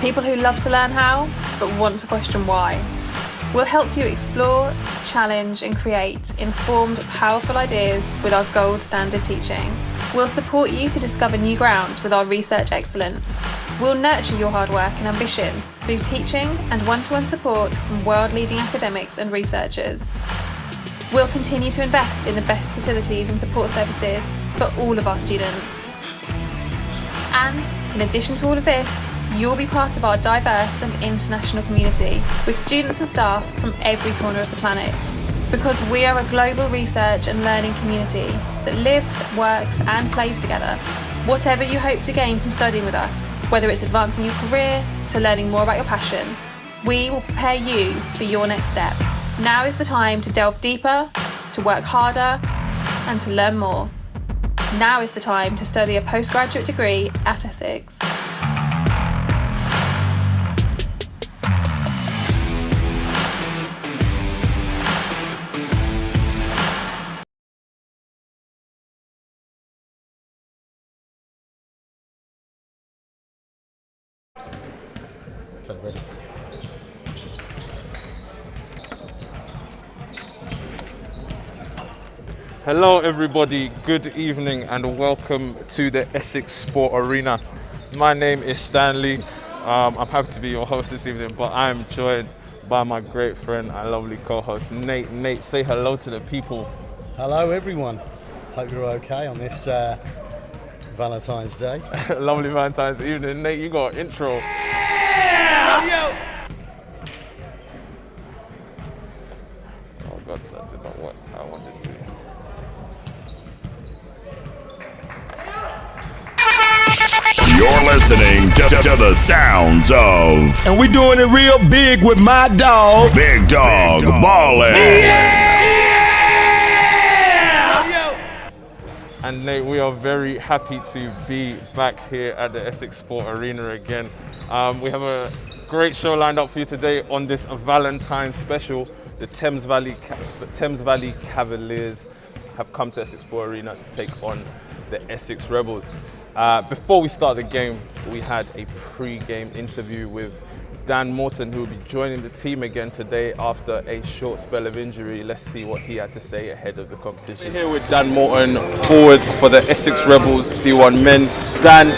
People who love to learn how, but want to question why. We'll help you explore, challenge and create informed, powerful ideas with our gold standard teaching. We'll support you to discover new ground with our research excellence. We'll nurture your hard work and ambition through teaching and one-to-one support from world-leading academics and researchers. We'll continue to invest in the best facilities and support services for all of our students. And in addition to all of this, you'll be part of our diverse and international community with students and staff from every corner of the planet. Because we are a global research and learning community that lives, works and plays together. Whatever you hope to gain from studying with us, whether it's advancing your career to learning more about your passion, we will prepare you for your next step. Now is the time to delve deeper, to work harder and to learn more. Now is the time to study a postgraduate degree at Essex. Okay, ready. Hello everybody, good evening and welcome to the Essex Sport Arena. My name is Stanley. I'm happy to be your host this evening, but I'm joined by my great friend and lovely co-host Nate. Nate, say hello to the people. Hello everyone. Hope you're okay on this Valentine's Day. Lovely Valentine's evening. Nate, you got an intro. Yeah! Oh God, that did not work how I wanted to. You're listening to the sounds of... And we doing it real big with my dog. Big Dog Ballin. And Nate, we are very happy to be back here at the Essex Sport Arena again. We have a great show lined up for you today on this Valentines special. The Thames Valley Cavaliers have come to Essex Sport Arena to take on the Essex Rebels. Before we start the game, we had a pre-game interview with Dan Morton, who will be joining the team again today after a short spell of injury. Let's see what he had to say ahead of the competition. We're here with Dan Morton, forward for the Essex Rebels D1 men. Dan,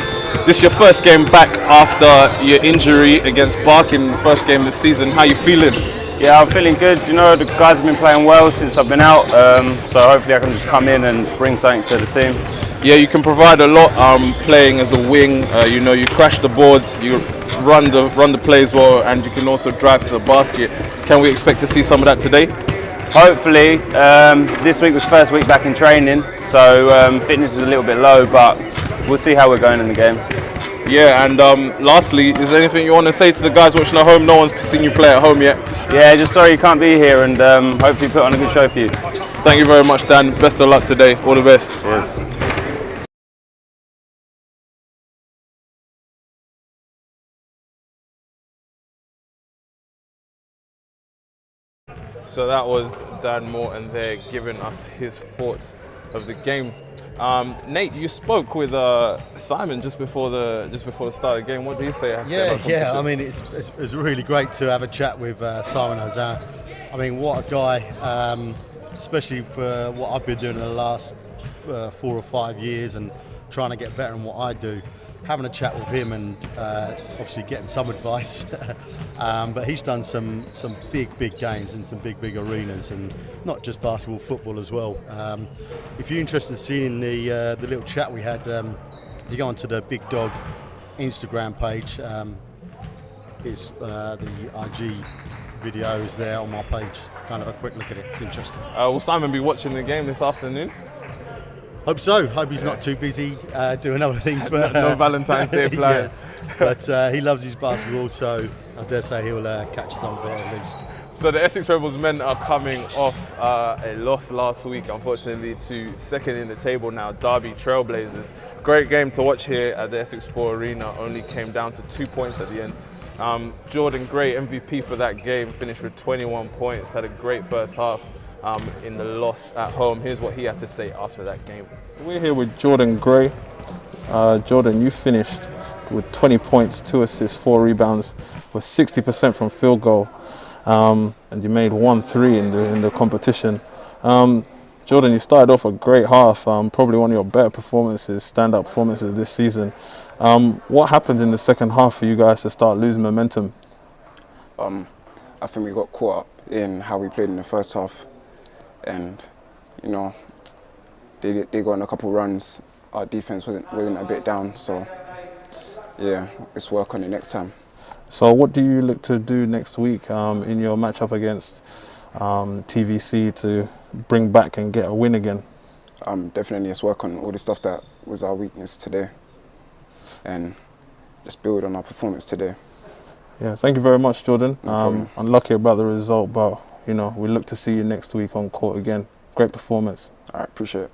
this is your first game back after your injury against Ballin, the first game of the season. How are you feeling? Yeah, I'm feeling good. You know, the guys have been playing well since I've been out, so hopefully I can just come in and bring something to the team. Yeah, you can provide a lot playing as a wing. You know, you crash the boards, you run the plays well, and you can also drive to the basket. Can we expect to see some of that today? Hopefully. This week was first week back in training, so fitness is a little bit low, but we'll see how we're going in the game. Yeah, and lastly, is there anything you want to say to the guys watching at home? No one's seen you play at home yet. Yeah, just sorry you can't be here, and hopefully put on a good show for you. Thank you very much, Dan. Best of luck today. All the best. Cheers. So that was Dan Morton there giving us his thoughts of the game. Nate, you spoke with Simon just before the start of the game. What did he say? Yeah. I mean, it's really great to have a chat with Simon Hosanna. I mean, what a guy, especially for what I've been doing in the last 4 or 5 years and trying to get better in what I do. Having a chat with him and obviously getting some advice, but he's done some big games in some big arenas, and not just basketball, football as well. If you're interested in seeing the little chat we had, you go onto the Big Dog Instagram page. It's the IG video is there on my page. Kind of a quick look at it. It's interesting. Will Simon be watching the game this afternoon? Hope so. Hope he's not too busy doing other things. But no Valentine's Day plans. Yeah. But he loves his basketball, so I dare say he'll catch some of it at least. So the Essex Rebels men are coming off a loss last week, unfortunately, to second in the table now, Derby Trailblazers. Great game to watch here at the Essex Sport Arena. Only came down to 2 points at the end. Jordan Gray, MVP for that game, finished with 21 points, had a great first half. In the loss at home. Here's what he had to say after that game. We're here with Jordan Gray. Jordan, you finished with 20 points, 2 assists, 4 rebounds, with 60% from field goal, and you made 1 3 in the competition. Jordan, you started off a great half, probably one of your better performances, stand-up performances this season. What happened in the second half for you guys to start losing momentum? I think we got caught up in how we played in the first half, and you know, they got on a couple runs. Our defense wasn't a bit down, so yeah, let's work on it next time. So what do you look to do next week in your matchup against TVC to bring back and get a win again? Definitely let's work on all the stuff that was our weakness today and just build on our performance today. Yeah, thank you very much, Jordan. No problem. Unlucky about the result, but you know, we look to see you next week on court again. Great performance. All right, appreciate it.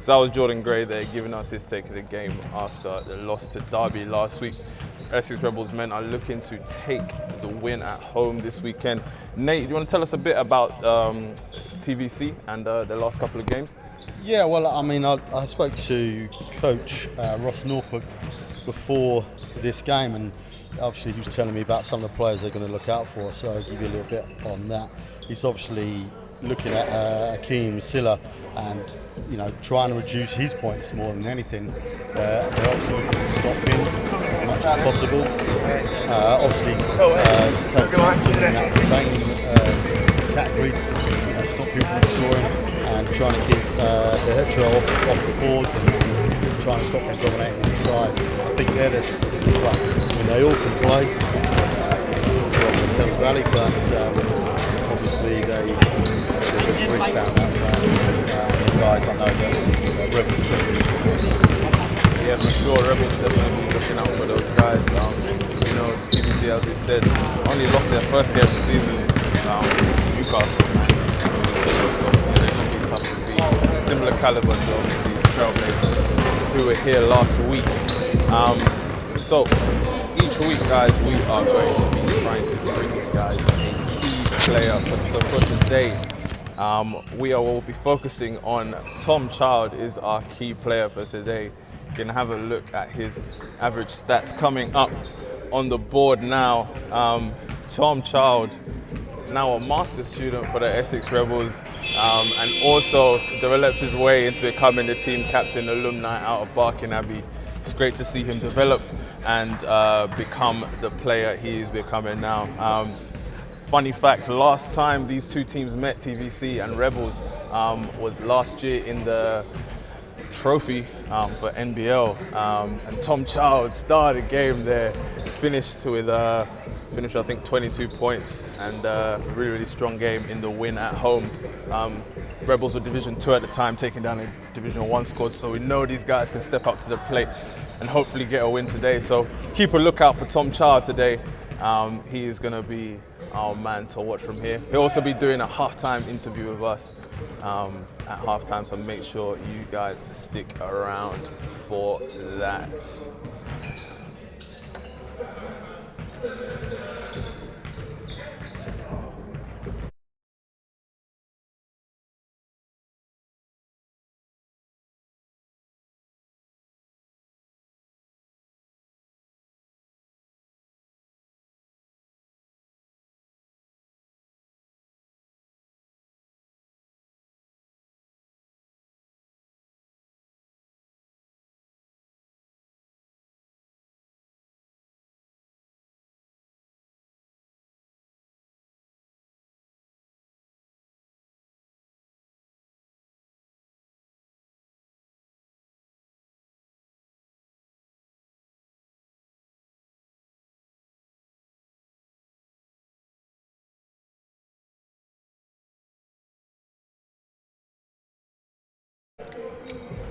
So that was Jordan Gray there giving us his take of the game after the loss to Derby last week. Essex Rebels men are looking to take the win at home this weekend. Nate, do you want to tell us a bit about TVC and the last couple of games? Yeah, well, I mean, I spoke to Coach Ross Norfolk before this game, and obviously he was telling me about some of the players they're going to look out for, so I'll give you a little bit on that. He's obviously looking at Akeem Silla and, you know, trying to reduce his points more than anything. They're obviously looking to stop him as much as possible. Obviously, Ted Johnson in that same category, stop people from scoring and trying to keep the hetero off the boards and trying to stop them dominating inside. I think they're they all can play from Thames Valley, but obviously they reached down that round. The guys I know that Rebels are definitely. Yeah, for sure. Rebels definitely looking out for those guys. You know, TBC, as we said, only lost their first game of the season in Newcastle. So they're going to be tough to beat. Similar caliber to obviously the Trailblazers who were here last week. So each week, guys, we are going to be trying to bring you guys a key player. So for today, we will be focusing on Tom Child is our key player for today. You can have a look at his average stats coming up on the board now. Tom Child, now a master's student for the Essex Rebels, and also developed his way into becoming the team captain alumni out of Barking Abbey. It's great to see him develop and become the player he is becoming now. Funny fact, last time these two teams met, TVC and Rebels, was last year in the trophy for NBL, and Tom Child started the game there, finished I think 22 points, and really strong game in the win at home. Rebels were Division 2 at the time, taking down a Division 1 squad, so we know these guys can step up to the plate and hopefully get a win today. So keep a lookout for Tom Child today. He is going to be our man to watch from here. He'll also be doing a halftime interview with us at halftime, so make sure you guys stick around for that.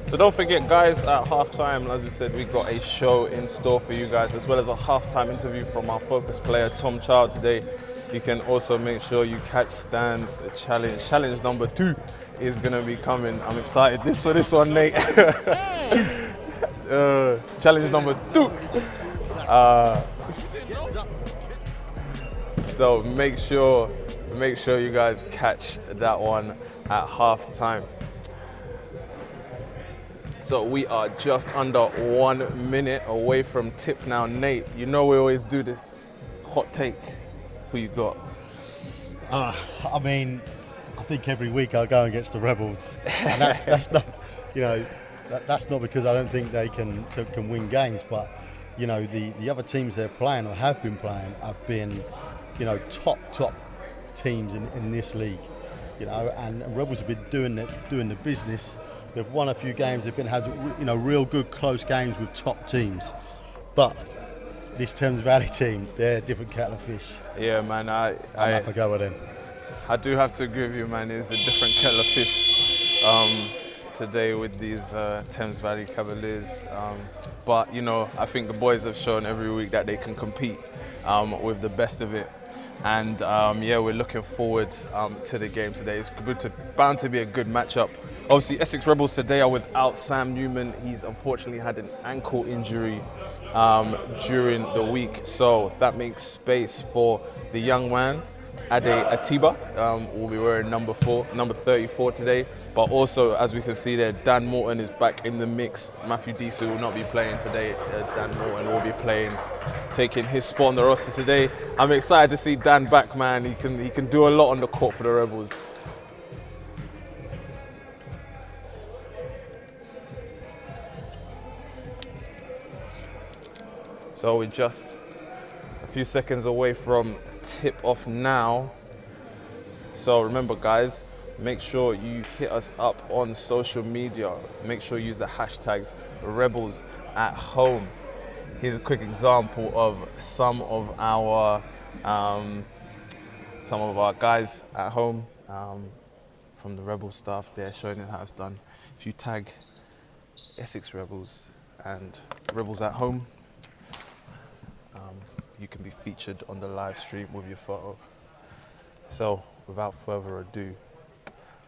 So don't forget, guys, at halftime, as we said, we got a show in store for you guys, as well as a halftime interview from our focus player, Tom Child, today. You can also make sure you catch Stan's challenge. Challenge number 2 is going to be coming. I'm excited for this one, Nate. Challenge number 2. So make sure you guys catch that one at halftime. So we are just under 1 minute away from tip now. Nate, you know we always do this. Hot take. Who you got? I mean, I think every week I go against the Rebels, and that's not, you know, that's not because I don't think they can win games, but you know the other teams they're playing or have been playing have been, you know, top teams in this league, you know, and Rebels have been doing the business. They've won a few games. They've been having, you know, real good close games with top teams, but this Thames Valley team, they're a different kettle of fish. Yeah, man, I have to go with them. I do have to agree with you, man. It's a different kettle of fish today with these Thames Valley Cavaliers. But you know, I think the boys have shown every week that they can compete with the best of it. And yeah, we're looking forward to the game today. It's bound to be a good matchup. Obviously, Essex Rebels today are without Sam Newman. He's unfortunately had an ankle injury during the week, so that makes space for the young man, Ade Atiba, will be wearing number 34 today. But also, as we can see there, Dan Morton is back in the mix. Matthew Disu will not be playing today. Dan Morton will be taking his spot on the roster today. I'm excited to see Dan back, man. He can do a lot on the court for the Rebels. So we're just a few seconds away from tip off now. So remember, guys, make sure you hit us up on social media. Make sure you use the hashtags Rebels at Home. Here's a quick example of some of our guys at home from the Rebel staff. They're showing it how it's done. If you tag Essex Rebels and Rebels at Home, you can be featured on the live stream with your photo. So without further ado,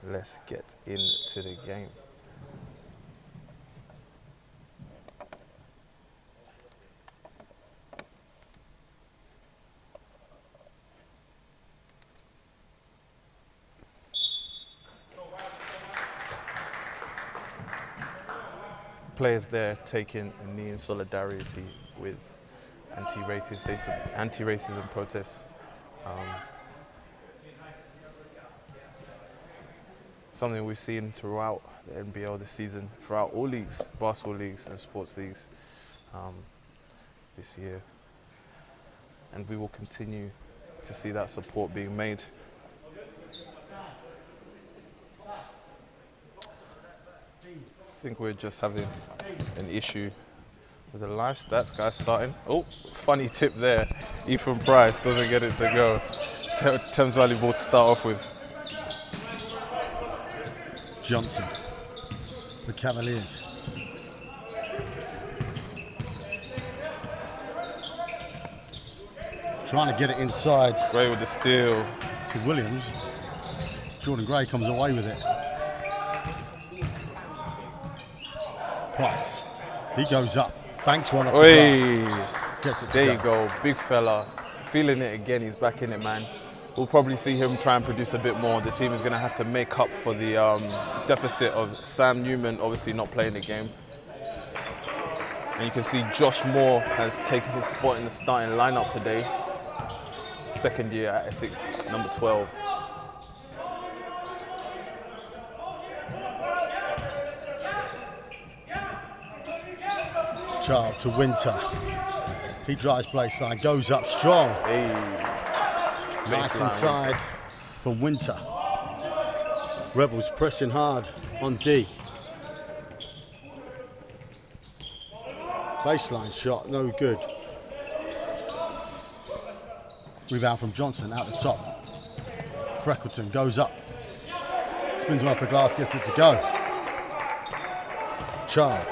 let's get into the game. Players there taking a knee in solidarity with anti-racism protests. Something we've seen throughout the NBL this season, throughout all leagues, basketball leagues and sports leagues this year. And we will continue to see that support being made. I think we're just having an issue with the live stats, guys starting. Oh, funny tip there. Ethan Price doesn't get it to go. Thames Valley ball to start off with. Johnson, the Cavaliers. Trying to get it inside. Gray with the steal. To Williams. Jordan Gray comes away with it. Price, he goes up. Banks one off the glass. Gets it to there you go, big fella. Feeling it again, he's back in it, man. We'll probably see him try and produce a bit more. The team is going to have to make up for the deficit of Sam Newman obviously not playing the game. And you can see Josh Moore has taken his spot in the starting lineup today. Second year at Essex, number 12. Child to Winter. He drives baseline, goes up strong. Hey. Nice inside from Winter. Rebels pressing hard on D. Baseline shot, no good. Rebound from Johnson out the top. Freckleton goes up. Spins one off the glass, gets it to go. Child.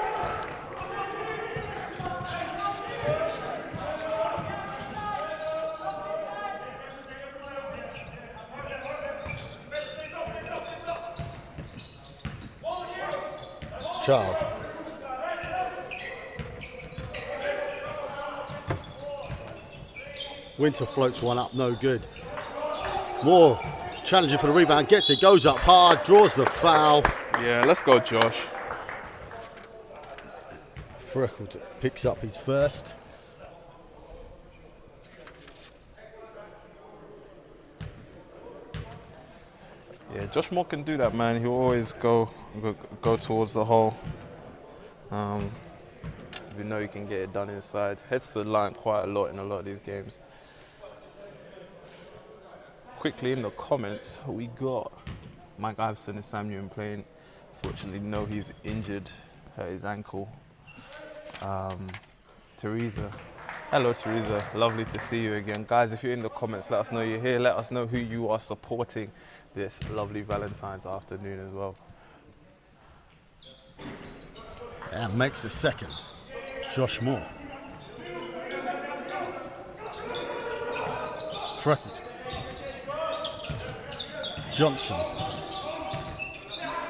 Child. Winter floats one up, no good. Moore challenging for the rebound, gets it, goes up hard, draws the foul. Yeah, let's go, Josh. Freckleton picks up his first. Yeah, Josh Moore can do that, man. He'll always go towards the hole. We know he can get it done inside. Heads to the line quite a lot in a lot of these games. Quickly in the comments, we got Mike Iveson and Sam Ewan playing. Fortunately, no, he's injured, hurt his ankle. Teresa. Hello, Teresa. Lovely to see you again. Guys, if you're in the comments, let us know you're here. Let us know who you are supporting this lovely Valentine's afternoon as well. And makes the second. Josh Moore. Freckleton. Johnson.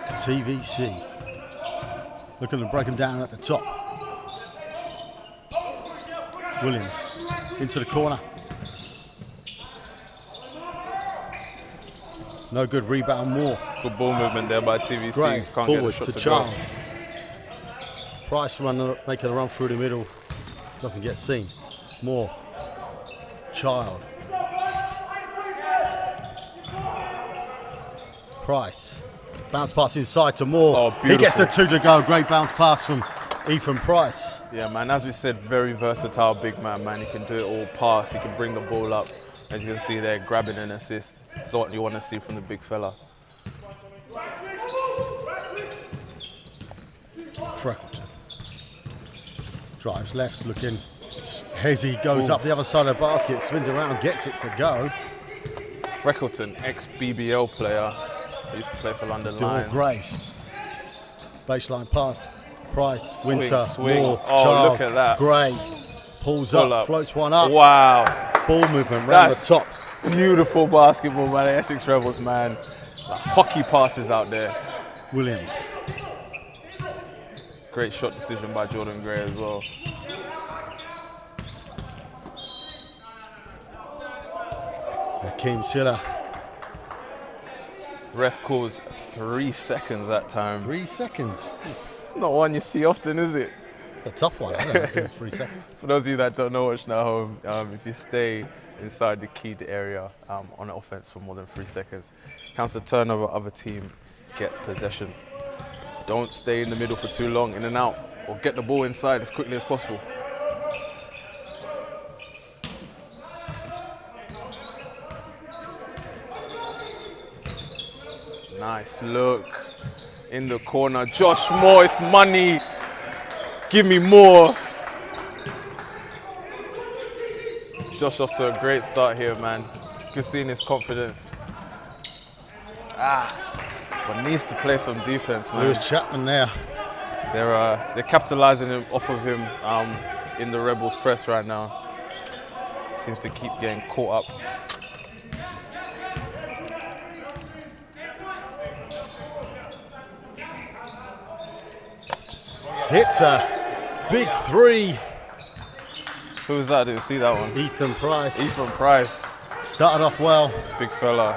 The TVC. Looking to break him down at the top. Williams into the corner. No good rebound, Moore. Good ball movement there by TVC. Gray Can't forward get the shot to to go. Child. Price making a run through the middle. Doesn't get seen. Moore. Child. Price. Bounce pass inside to Moore. Oh, he gets the beautiful. 2 to go. Great bounce pass from Ethan Price. Yeah, man, as we said, very versatile big man, man. He can do it all, pass, he can bring the ball up. As you can see there, grabbing an assist. It's what you want to see from the big fella. Freckleton. Drives left, looking. Hezzy goes up the other side of the basket, spins around, gets it to go. Freckleton, ex-BBL player. He used to play for London Dual Lions. Grace. Baseline pass. Price, Swing, Winter, swing. Moore, Oh, Child, look at that. Gray. Pulls Pull up, up. floats one up. Wow. Ball movement round the That's top. beautiful basketball by the Essex Rebels, man. Like hockey passes out there. Williams. Great shot decision by Jordan Gray as well. Hakeem Silla. Ref calls 3 seconds that time. 3 seconds. Not one you see often, is it? It's a tough one. I don't know if it was 3 seconds. For those of you that don't know watching at home, if you stay inside the keyed area on offense for more than 3 seconds, counts a turnover, other team get possession. Don't stay in the middle for too long, in and out, or get the ball inside as quickly as possible. Nice look in the corner. Josh Moore, it's money. Give me more. Josh off to a great start here, man. Good seeing his confidence. But needs to play some defense, man. Lewis Chapman there. They're capitalizing off of him in the Rebels press right now. Seems to keep getting caught up. Hits a big 3. Who was that? I didn't see that one. Ethan Price. Ethan Price. Started off well. Big fella.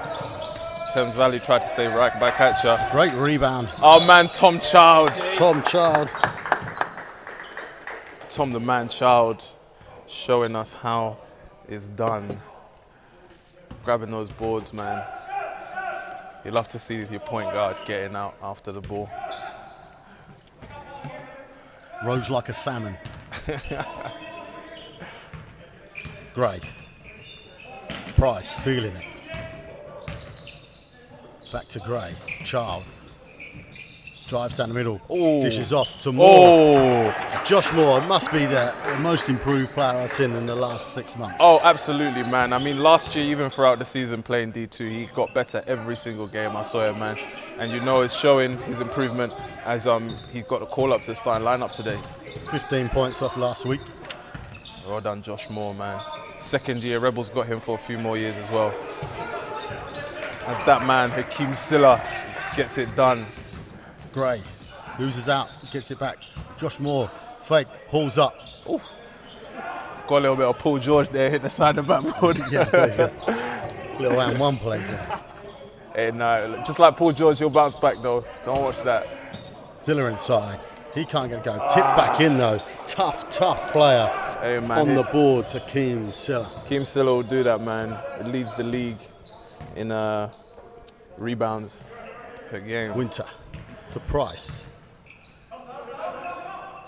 Thames Valley tried to say right back at ya. Great rebound. Oh man, Tom Child. Tom Child. Tom the man Child showing us how it's done. Grabbing those boards, man. You love to see your point guard getting out after the ball. Rose like a salmon. Gray. Price feeling it. Back to Gray. Child. Drives down the middle. Ooh. Dishes off to Moore. Oh. Josh Moore must be the most improved player I've seen in the last 6 months. Oh, absolutely, man. I mean, last year, even throughout the season playing D2, he got better every single game. I saw him, man. And you know, it's showing his improvement as he got a call up to the starting lineup today. 15 points off last week. Well done, Josh Moore, man. Second year, Rebels got him for a few more years as well. As that man, Hakeem Silla, gets it done. Gray loses out, gets it back. Josh Moore, fake, pulls up. Ooh. Got a little bit of Paul George there, hit the side of the backboard. Yeah, there's a little and one plays there. Hey, no, just like Paul George, he'll bounce back though. Don't watch that. Ziller inside. He can't get a go. Tip back in though. Tough player Hey, man, on the boards. Hakeem Silla. Hakeem Silla will do that, man. It leads the league in rebounds per game. Winter to Price.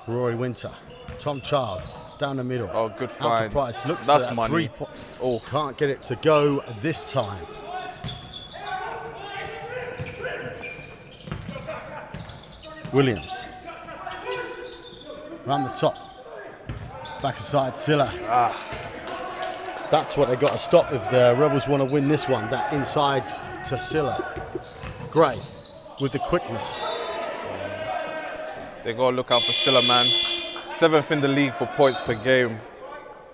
Rory Winter. Tom Child down the middle. Oh, good Out find. to Price. Looks That's for that money. 3 point. Oh. Can't get it to go this time. Williams. Round the top. Back aside Silla. That's what they got to stop if the Rebels want to win this one. That inside to Silla. Gray with the quickness. They got to look out for Silla, man. 7th in the league for points per game,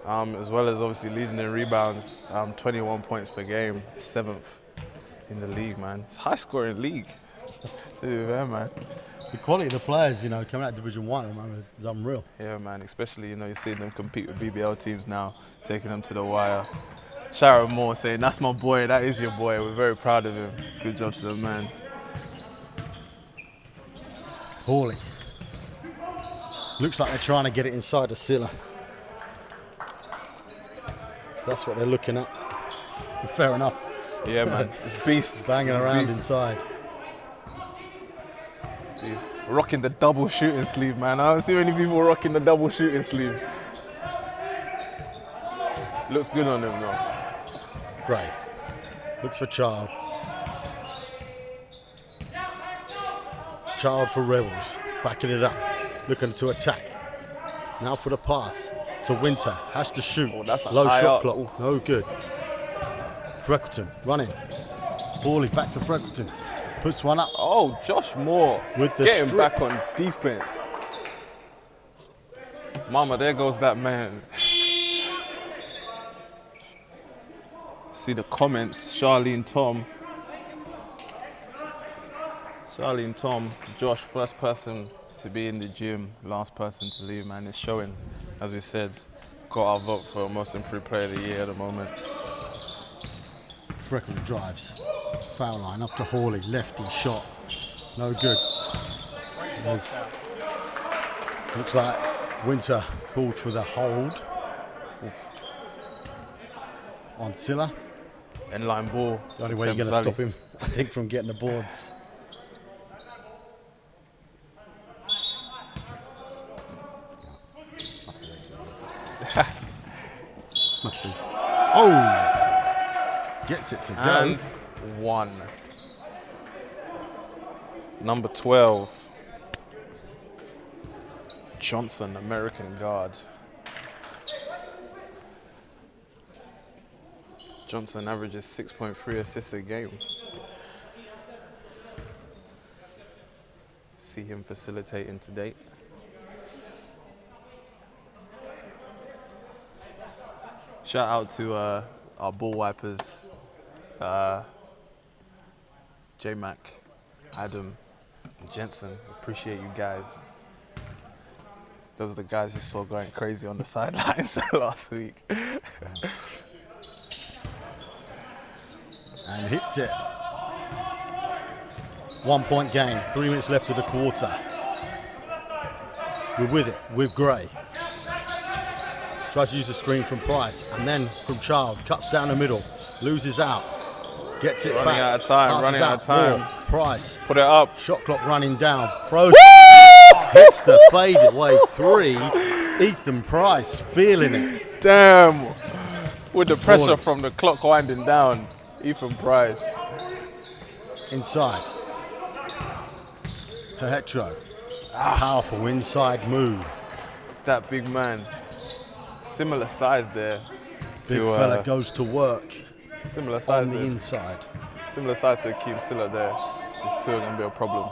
as well as obviously leading in rebounds. 21 points per game, 7th in the league, man. It's a high-scoring league. Dude, yeah, man. The quality of the players, you know, coming out of Division 1 at the moment is unreal. Yeah, man. Especially, you know, you're seeing them compete with BBL teams now, taking them to the wire. Sharon Moore saying, "That's my boy. That is your boy. We're very proud of him. Good job to the man." Hawley. Looks like they're trying to get it inside the Silla. That's what they're looking at. Fair enough. Yeah, man. It's beast. Banging around Beast. inside. Jeez. Rocking the double shooting sleeve, man. I don't see many people rocking the double shooting sleeve. Looks good on him, though. Gray. Looks for Child. Child for Rebels. Backing it up. Looking to attack. Now for the pass to Winter. Has to shoot. Oh, that's a low high shot up. clock. Ooh. No good. Freckleton running. Hawley back to Freckleton. Puts one up. Oh, Josh Moore With the getting strip. back on defense. Mama, there goes that man. See the comments. Charlene Tom, Josh, first person to be in the gym, last person to leave, man. It's showing, as we said, got our vote for most improved player of the year at the moment. Freckle drives. Foul line up to Hawley. Lefty shot. No good. Looks like Winter called for the hold on Silla. End line ball. The only way you're going to stop him, I think, from getting the boards. Must be. Oh! Gets it to go. And one. Number 12. Johnson, American guard. Johnson averages 6.3 assists a game. See him facilitating to date. Shout out to our ball wipers, J-Mac, Adam, and Jensen. Appreciate you guys. Those are the guys you saw going crazy on the sidelines last week. And hits it. 1 point game, 3 minutes left of the quarter. We're with it, with Gray. Tries to use the screen from Price, and then from Child, cuts down the middle, loses out, gets it Running back. out of time, passes running out of time. Moore, Price, Put it up. shot clock running down, throws, hits the fadeaway 3. Ethan Price feeling it. Damn. With the pressure Ballin. from the clock winding down, Ethan Price. Inside. Hetro. Powerful inside move. That big man. Similar size there. Big fella goes to work Similar size on the there. inside. Similar size to Hakeem Silla there. These two are going to be a problem.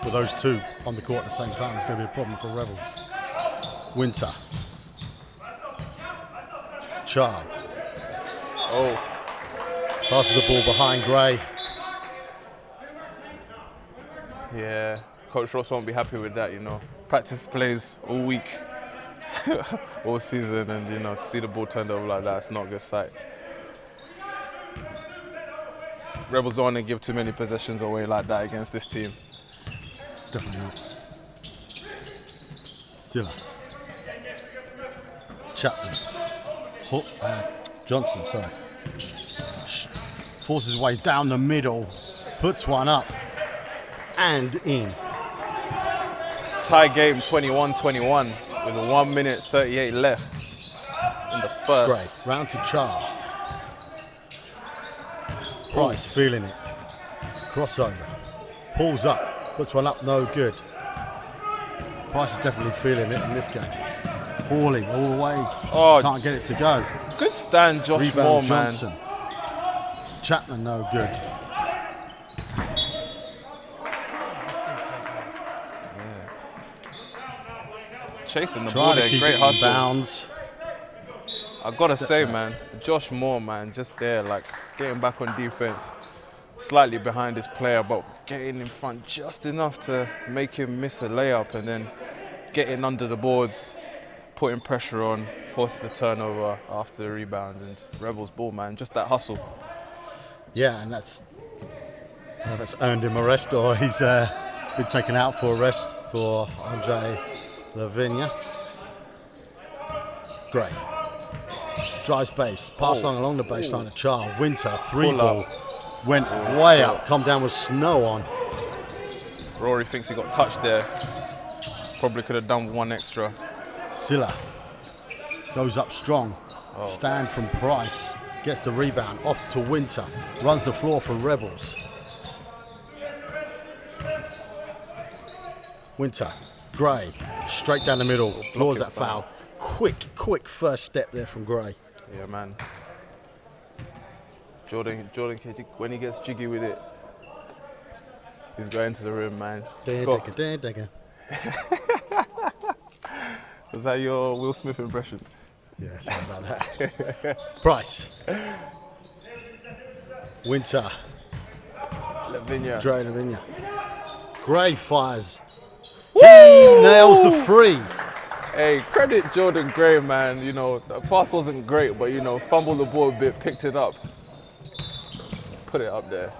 With those two on the court at the same time, it's going to be a problem for Rebels. Winter. Child. Oh, Passes the ball behind Gray. yeah. Coach Ross won't be happy with that, you know. Practice plays all week, all season, and, you know, to see the ball turned over like that, it's not a good sight. Rebels don't want to give too many possessions away like that against this team. Definitely not. Silla. Chapman. Johnson, sorry. Forces his way down the middle. Puts one up. And in. Tie game 21-21 with 1 minute 38 left in the first. Great. Round to Char. Price feeling it. Crossover. Pulls up. Puts one up, no good. Price is definitely feeling it in this game. Hawley all the way. Oh, can't get it to go. Good stand, Josh Rebound Moore, Johnson. man. Chapman no good. Chasing the Trying ball to there, keep great it in hustle. bounds. I gotta Step say, back. man, Josh Moore, man, just there, like getting back on defense, slightly behind his player, but getting in front just enough to make him miss a layup, and then getting under the boards, putting pressure on, forces the turnover after the rebound, and Rebels ball, man, just that hustle. Yeah, and that's earned him a rest, or he's been taken out for a rest for Andre Lavinia. Gray. Drives base, pass along the baseline to Char. Winter, three Pull ball. up. Went Oh, way still. up, come down with snow on. Rory thinks he got touched there. Probably could have done one extra. Silla goes up strong. Stand from Price. Gets the rebound, off to Winter. Runs the floor for Rebels. Winter, Gray, straight down the middle. Draws that foul. Quick first step there from Gray. Yeah, man. Jordan, when he gets jiggy with it, he's going to the rim, man. Digger. Was that your Will Smith impression? Yeah, something about that. Price. Winter. Lavinia. Dre Lavinia. Gray fires. He nails the free. Hey, credit Jordan Gray, man. You know, the pass wasn't great, but you know, fumbled the ball a bit, picked it up, put it up there.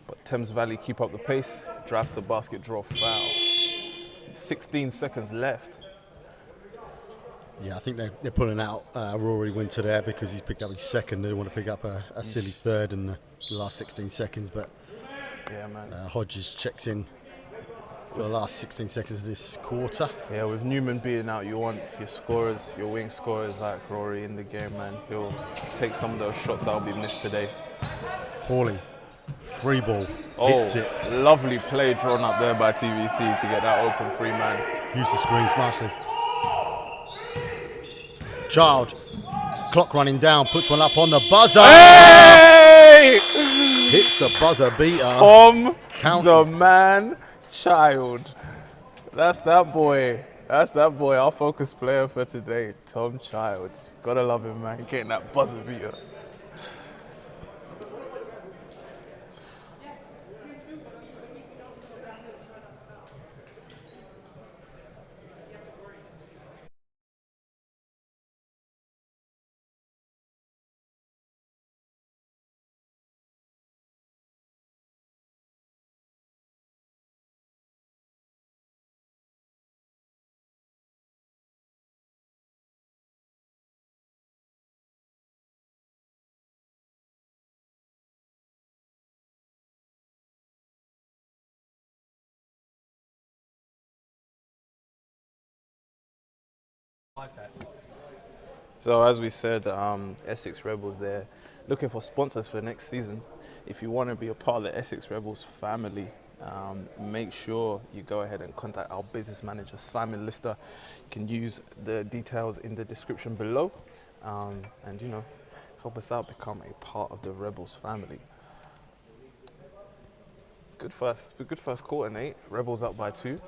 But Thames Valley keep up the pace, drafts the basket, draw foul. 16 seconds left. Yeah, I think they're pulling out Rory Winter there because he's picked up his second. They want to pick up a silly third in the last 16 seconds, but Yeah, man. Hodges checks in for the last 16 seconds of this quarter. Yeah, with Newman being out, you want your scorers, your wing scorers like Rory in the game, man. He'll take some of those shots that will be missed today. Hawley, free ball, hits it. Lovely play drawn up there by TVC to get that open free man. Use the screens nicely. Child, clock running down, puts one up on the buzzer. Hey! Hits the buzzer beater. Tom, the man child. That's that boy. That's that boy, our focus player for today, Tom Child. Gotta love him, man. Getting that buzzer beater. So as we said, Essex Rebels, they're looking for sponsors for next season. If you want to be a part of the Essex Rebels family, make sure you go ahead and contact our business manager, Simon Lister. You can use the details in the description below, and you know, help us out, become a part of the Rebels family. Good first quarter, Nate. Rebels up by 2.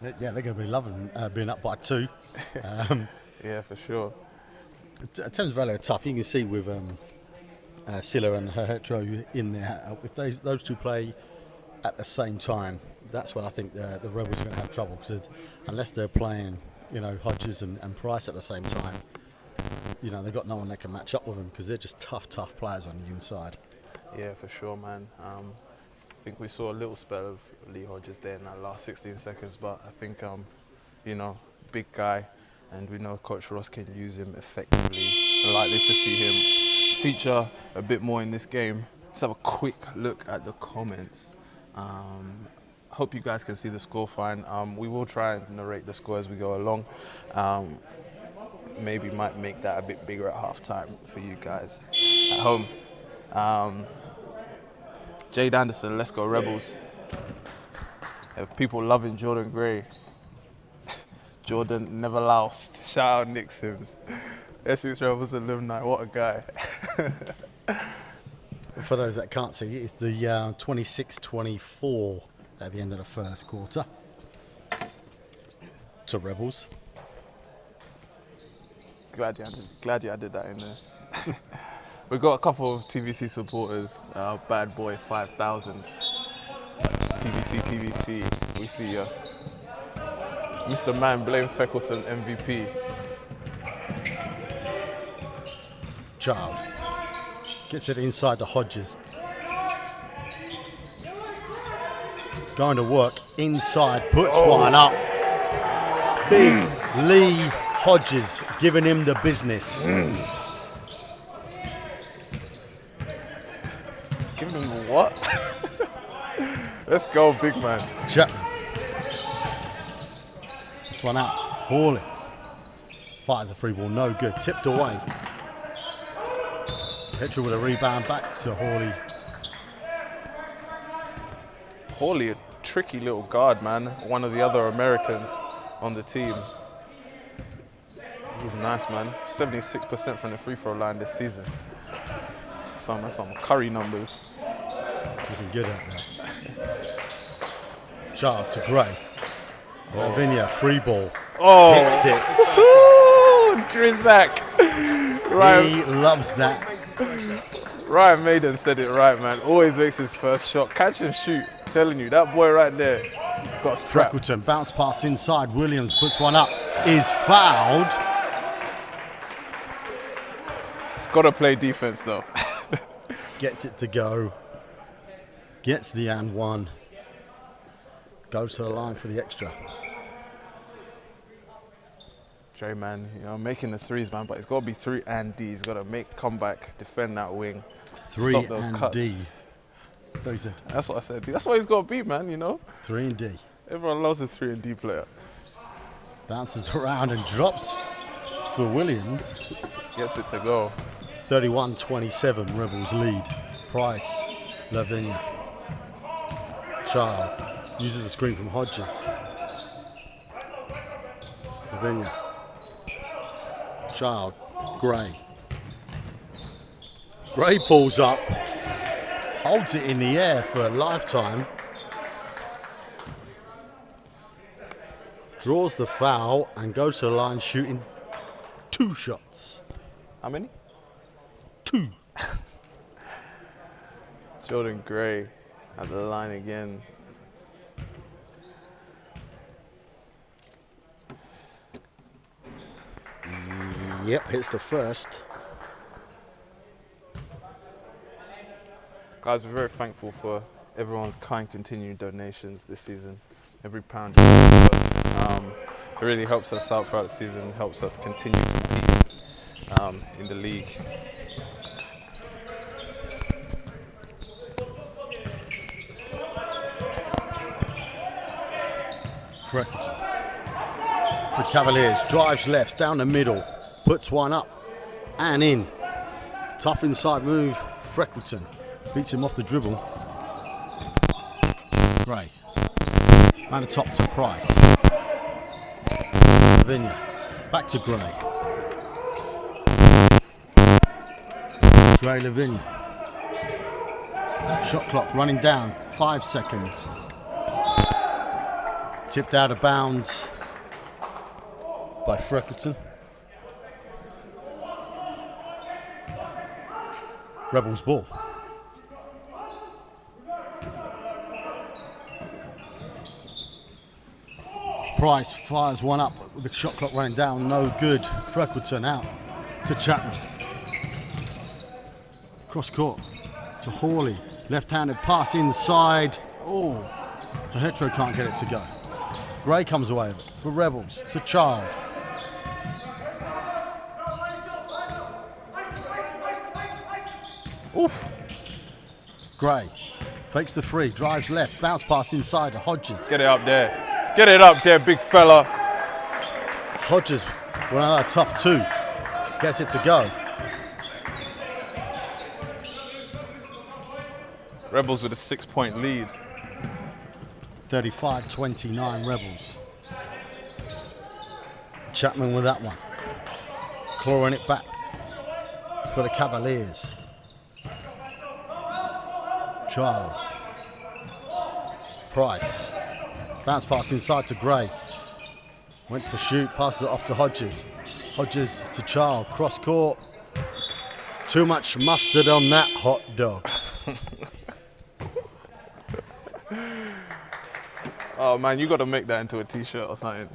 Yeah, they're going to be loving being up by 2. Yeah, for sure. Thames Valley are tough. You can see with Silla and Hertro in there. If those two play at the same time, that's when I think the Rebels are going to have trouble. Because unless they're playing, you know, Hodges and Price at the same time, you know, they've got no one that can match up with them because they're just tough players on the inside. Yeah, for sure, man. I think we saw a little spell of Lee Hodges there in that last 16 seconds, but I think, you know, big guy, and we know Coach Ross can use him effectively. I'm likely to see him feature a bit more in this game. Let's have a quick look at the comments. Hope you guys can see the score fine. We will try and narrate the score as we go along. Maybe might make that a bit bigger at halftime for you guys at home. Jade Anderson, let's go Rebels. Have people loving Jordan Gray. Jordan never lost. Shout out Nick Sims. Essex Rebels alumni, what a guy. For those that can't see, it's the 26-24 at the end of the first quarter to Rebels. Glad you added that in there. We've got a couple of TVC supporters. Bad Boy 5000. TVC, we see you. Mr. Man, blame Feckleton MVP. Child gets it inside to Hodges. Going to work inside, puts one up. Big Lee Hodges giving him the business. Give him what? Let's go, big man. Chapman. This one out. Hawley. Fires a free ball, no good. Tipped away. Hitcher with a rebound back to Hawley. Hawley, a tricky little guard, man. One of the other Americans on the team. He's nice, man. 76% from the free throw line this season. That's some Curry numbers. Looking good at that. Child to Gray. Lavinia, free ball. Oh, hits it. Ooh, Drizak. He loves that. Ryan Maiden said it right, man. Always makes his first shot. Catch and shoot. I'm telling you, that boy right there, he's got scrap. Freckleton, bounce pass inside. Williams puts one up. Is fouled. He's got to play defense, though. Gets it to go. Gets the and one. Goes to the line for the extra. Dre, man, you know, making the threes, man, but it's got to be 3 and D. He's got to make comeback, defend that wing, 3 stop those and cuts. D. So he said. That's what I said. That's what he's got to be, man, you know? 3 and D. Everyone loves a 3 and D player. Bounces around and drops for Williams. Gets it to go. 31-27, Rebels lead. Price, Lavinia. Child uses a screen from Hodges. Lavinia. Child, Gray. Gray pulls up, holds it in the air for a lifetime. Draws the foul and goes to the line shooting 2 shots. How many? 2. Jordan Gray at the line again. Yep, hits the first. Guys, we're very thankful for everyone's kind continued donations this season. Every pound helps us. It really helps us out throughout the season, helps us continue competing in the league. Freckleton for Cavaliers, drives left, down the middle, puts one up and in. Tough inside move, Freckleton beats him off the dribble. Gray, round the top to Price. Lavinia, back to Gray. Gray, Lavinia. Shot clock running down, 5 seconds. Tipped out of bounds by Freckleton. Rebels ball. Price fires one up with the shot clock running down, no good. Freckleton out to Chapman. Cross court. to Hawley. Left-handed pass inside. Oh, Hetero can't get it to go. Gray comes away with it for Rebels to Child. oof. Gray fakes the free, drives left, bounce pass inside to Hodges. Get it up there. Get it up there, big fella. Hodges, well, another tough 2, gets it to go. Rebels with a 6-point lead. 35-29 Rebels. Chapman with that one. Clawing it back for the Cavaliers. Child. Price. Bounce pass inside to Gray. Went to shoot, passes it off to Hodges. Hodges to Child, cross court. Too much mustard on that hot dog. Oh man, you got to make that into a t-shirt or something.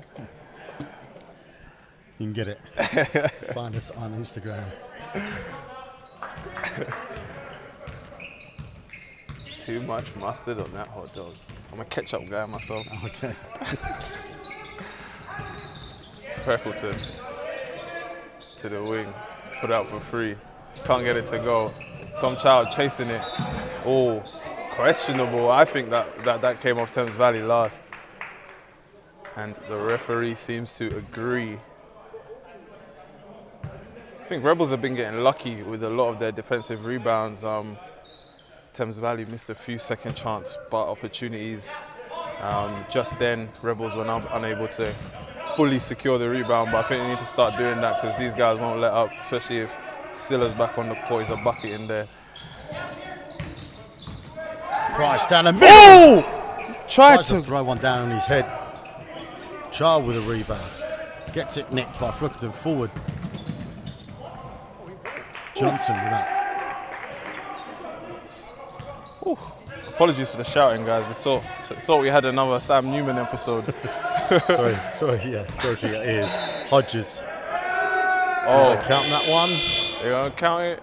You can get it. Find us on Instagram. Too much mustard on that hot dog. I'm a ketchup guy myself. Okay. Freckleton to the wing, put out for free. Can't get it to go. Tom Child chasing it. Oh, questionable. I think that came off Thames Valley last. And the referee seems to agree. I think Rebels have been getting lucky with a lot of their defensive rebounds. Thames Valley missed a few second chance bar opportunities. Just then, Rebels were unable to fully secure the rebound, but I think they need to start doing that because these guys won't let up, especially if Silla's back on the court. He's a bucket in there. Price down the middle. Oh! Tried to throw one down on his head. Child with a rebound. Gets it nicked by Fluckerton forward. Johnson with that. Ooh. Apologies for the shouting, guys. We thought we had another Sam Newman episode. sorry for your ears. Hodges. Oh, Are they count that one? they're gonna count it.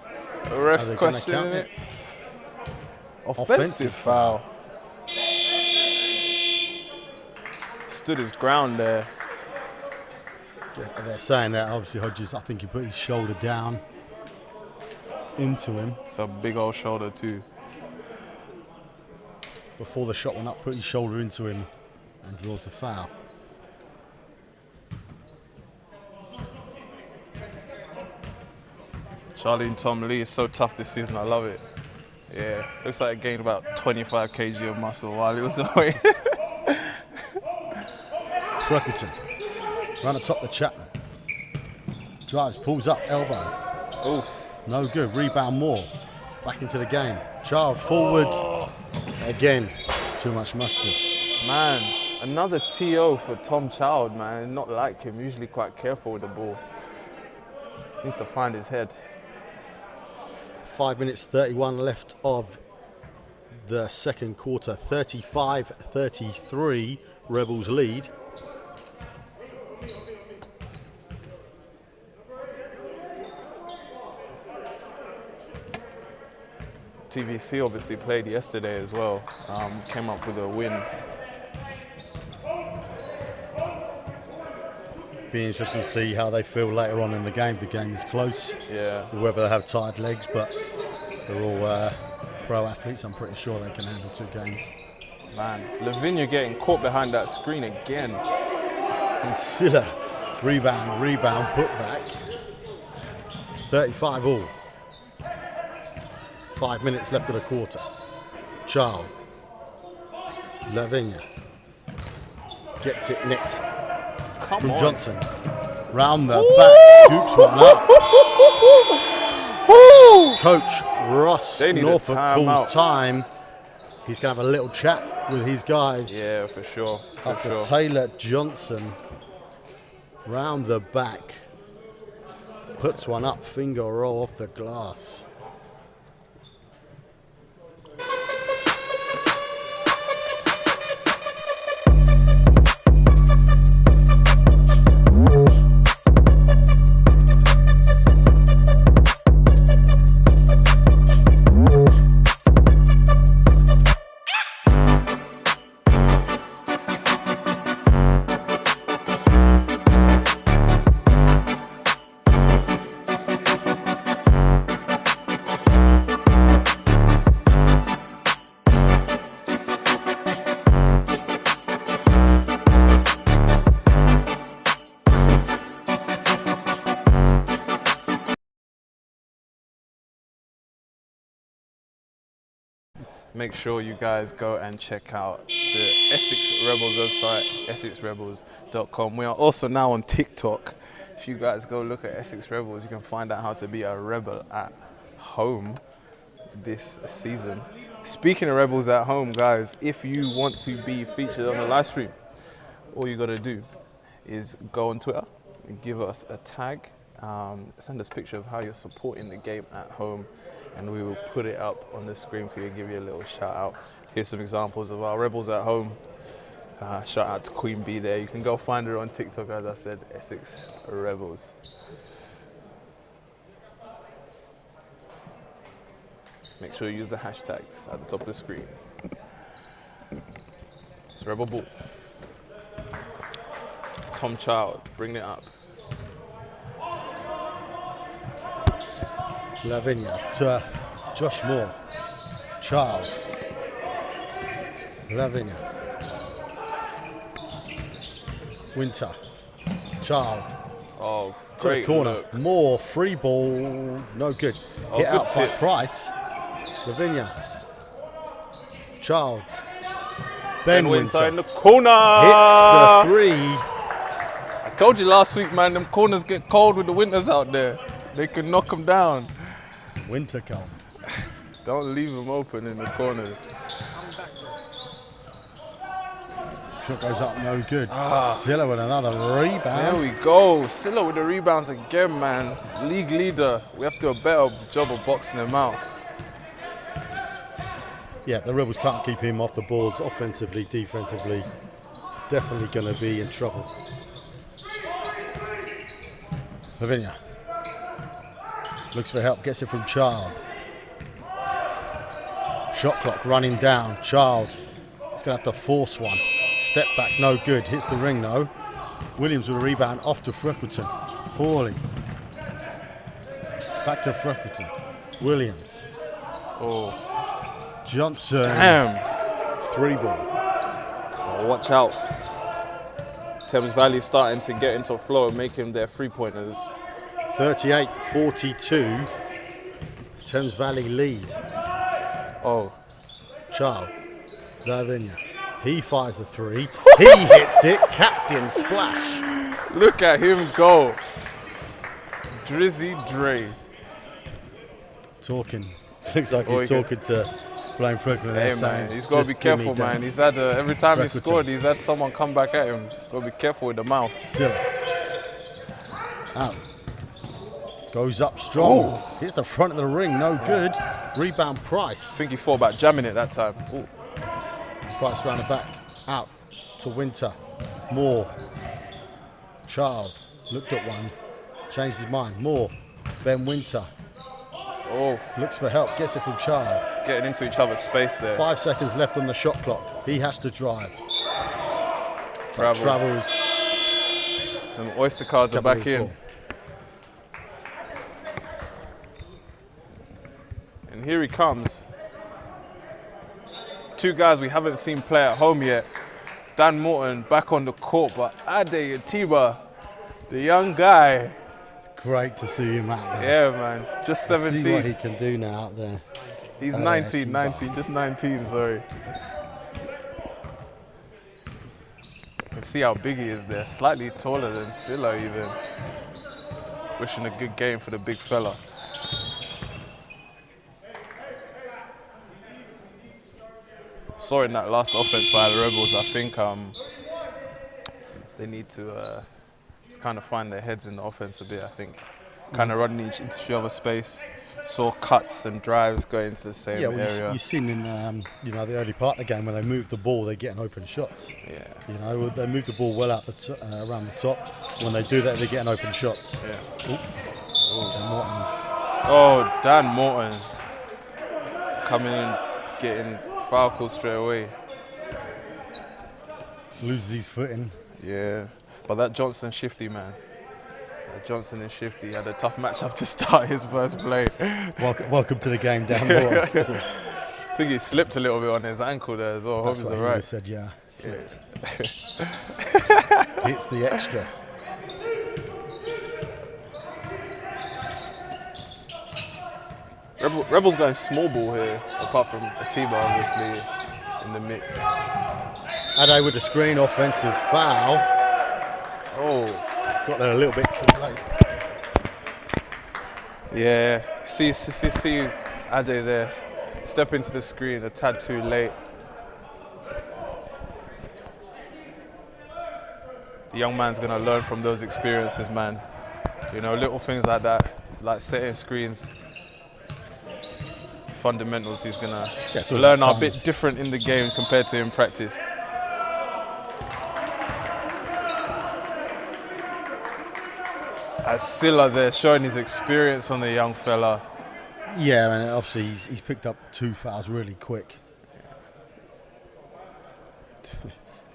The ref's questioning it. Offensive foul. Stood his ground there. Yeah, they're saying that obviously Hodges, I think he put his shoulder down into him. It's a big old shoulder too. Before the shot went up, put his shoulder into him and draws the foul. Charlene Tom Lee is so tough this season, I love it. Yeah, looks like he gained about 25 kg of muscle while he was away. Freckelton, run atop the Chapman. Drives, pulls up, elbow. Oh, No good, rebound more. Back into the game. Child forward. Again, too much mustard. man, another TO for Tom Child, man. Not like him, usually quite careful with the ball. Needs to find his head. 5 minutes 31 left of the second quarter. 35-33, Rebels lead. TVC obviously played yesterday as well. Came up with a win. Be interesting to see how they feel later on in the game. The game is close. Yeah. Whether they have tired legs, but they're all pro athletes. I'm pretty sure they can handle 2 games. Man, Lavinia getting caught behind that screen again. And Silla, rebound, put back. 35 all. 5 minutes left of the quarter. Child. Lavinia. Gets it nicked Come from on. Johnson. Round the back, scoops one up. Coach Ross They need a Norfolk timeout. calls time. He's going to have a little chat with his guys. Yeah, for sure. After Taylor Johnson, round the back, puts one up, finger roll off the glass. make sure you guys go and check out the Essex Rebels website, essexrebels.com. We are also now on TikTok. If you guys go look at Essex Rebels, you can find out how to be a rebel at home this season. Speaking of rebels at home, guys, if you want to be featured on the live stream, all you got to do is go on Twitter and give us a tag. Send us a picture of how you're supporting the game at home, and we will put it up on the screen for you and give you a little shout out. Here's some examples of our rebels at home. Shout out to Queen Bee there. You can go find her on TikTok, as I said, Essex Rebels. Make sure you use the hashtags at the top of the screen. It's Rebel Ball. Tom Child, bring it up. Lavinia to Josh Moore. Child. Lavinia. Winter. Child. Oh, to the corner. Look. Moore. Free ball. No good. Oh, Hit good out by tip. Price. Lavinia. Child. Ben Winter. in the corner. Hits the three. I told you last week, man, them corners get cold with the winters out there. They can knock them down. Winter cold. Don't leave them open in the corners. Shot goes up, no good. Silla with another rebound. There we go. Silla with the rebounds again, man. League leader. We have to do a better job of boxing him out. Yeah, the Rebels can't keep him off the boards offensively, defensively. Definitely going to be in trouble. Lavinia. Looks for help, gets it from Child. Shot clock running down. Child. He's going to have to force one. Step back, no good. Hits the ring, though. Williams with a rebound off to Freckleton. Poorly. Back to Freckleton. Williams. Oh, Johnson. damn. Three ball. Oh, watch out. Thames Valley starting to get into a flow and making their three-pointers. 38-42. Thames Valley lead. Oh, Child. Lavinia. He fires the three. He hits it. Captain splash. look at him go. Drizzy Dre. Talking. Looks like he's talking to Blaine Freckleton. Hey, man, he's got to be careful, man. He's had every time he scored, he's had someone come back at him. Got to be careful with the mouth. Silla. Out. Goes up strong. Hits the front of the ring. No good. Rebound Price. I think he thought about jamming it that time. Ooh. Price round the back. Out to Winter. Moore. Child. Looked at one. Changed his mind. Moore. Ben Winter. Oh, Looks for help. Gets it from Child. getting into each other's space there. 5 seconds left on the shot clock. He has to drive. Travel. Travels. And Oyster cards are back in. Ball. And here he comes. Two guys we haven't seen play at home yet. Dan Morton back on the court, but Ade Atiba, the young guy. It's great to see him out there. Yeah, man, just See 17. what he can do now out there. He's Ade 19, Atiba. just 19, sorry. You can see how big he is there, slightly taller than Silla even. Wishing a good game for the big fella. Saw in that last offense by the Rebels, I think they need to just kind of find their heads in the offense a bit, I think. Kind of running into each other's space. Saw cuts and drives going into the same area. You've seen in the early part of the game when they move the ball, they're getting open shots. Yeah. You know, they move the ball well out around the top. When they do that, they're getting open shots. Yeah. Oh, Dan Morton coming in, getting foul call straight away. loses his footing. Yeah, but that Johnson shifty, man. Johnson is shifty. He had a tough matchup to start his first play. Welcome to the game, Dan Moore. I think he slipped a little bit on his ankle there as well. That's Hope what he's he all right. said, yeah, slipped. Hits the extra. Rebels going small ball here, apart from Atiba obviously in the mix. Ade with the screen, offensive foul. Oh. Got there a little bit too late. Yeah, see Ade there, step into the screen a tad too late. The young man's gonna learn from those experiences, man. You know, little things like that, like setting screens, fundamentals. He's gonna learn are a bit different in the game compared to in practice. As Silla there showing his experience on the young fella. Yeah, and obviously he's picked up 2 fouls really quick.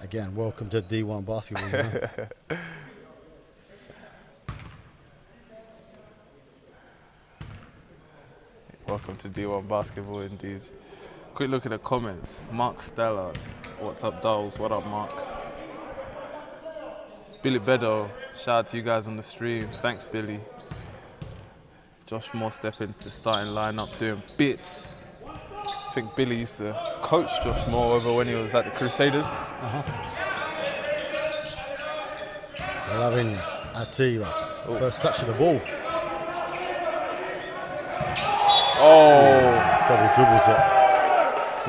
Again, welcome to D1 basketball. You know? Welcome to D1 basketball indeed. Quick look at the comments. Mark Stella, what's up, dolls? What up, Mark? Billy Beddo, shout out to you guys on the stream. Thanks, Billy. Josh Moore stepping to starting lineup, doing bits. I think Billy used to coach Josh Moore over when he was at the Crusaders. Loving you, Atiba. First touch of the ball. Oh! Double dribbles it.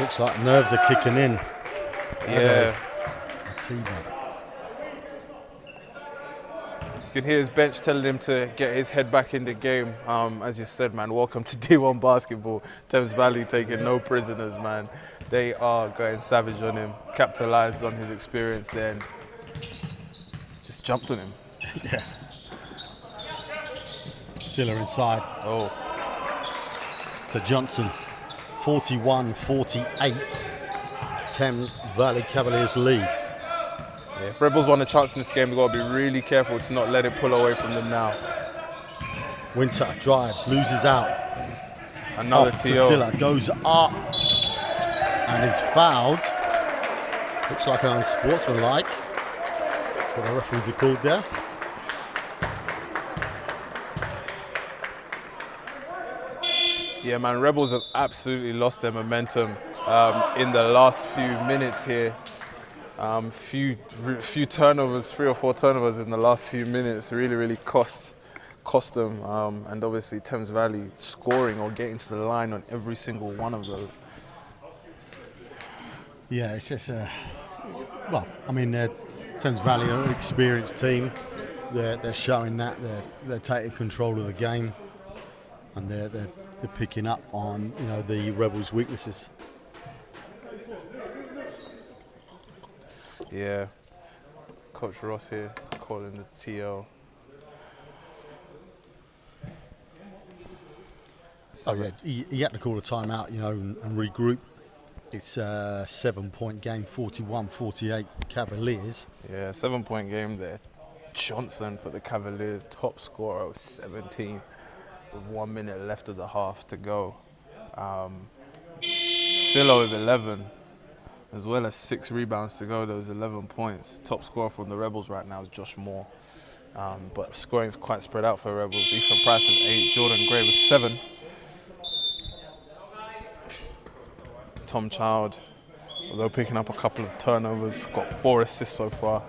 Looks like nerves are kicking in. Yeah. Atiba. You can hear his bench telling him to get his head back in the game. As you said, man, welcome to D1 basketball. Thames Valley taking no prisoners, man. They are going savage on him, capitalized on his experience there and just jumped on him. Yeah. Silla inside. Oh. To Johnson. 41-48. Thames Valley Cavaliers lead. Yeah, if Rebels want a chance in this game, we've got to be really careful to not let it pull away from them now. Winter drives, loses out. Another off TO. to Silla, goes up and is fouled. Looks like an unsportsmanlike. That's what the referees are called there. Yeah, man, Rebels have absolutely lost their momentum in the last few minutes here. Few turnovers, 3 or 4 turnovers in the last few minutes really cost them. And obviously Thames Valley scoring or getting to the line on every single one of those. Yeah, it's just well, I mean, Thames Valley are an experienced team. They're showing that they're taking control of the game, and they're picking up on, you know, the Rebels' weaknesses. Yeah, Coach Ross here calling the TO. Oh yeah, he had to call a timeout, you know, and regroup. It's a 7-point game, 41-48 Cavaliers. Yeah, 7-point game there. Johnson for the Cavaliers, top scorer of 17 with 1 minute left of the half to go. Silla with 11. As well as 6 rebounds to go, those 11 points. Top scorer from the Rebels right now is Josh Moore. But scoring is quite spread out for Rebels. Ethan Price with 8, Jordan Gray with 7. Tom Child, although picking up a couple of turnovers, got 4 assists so far.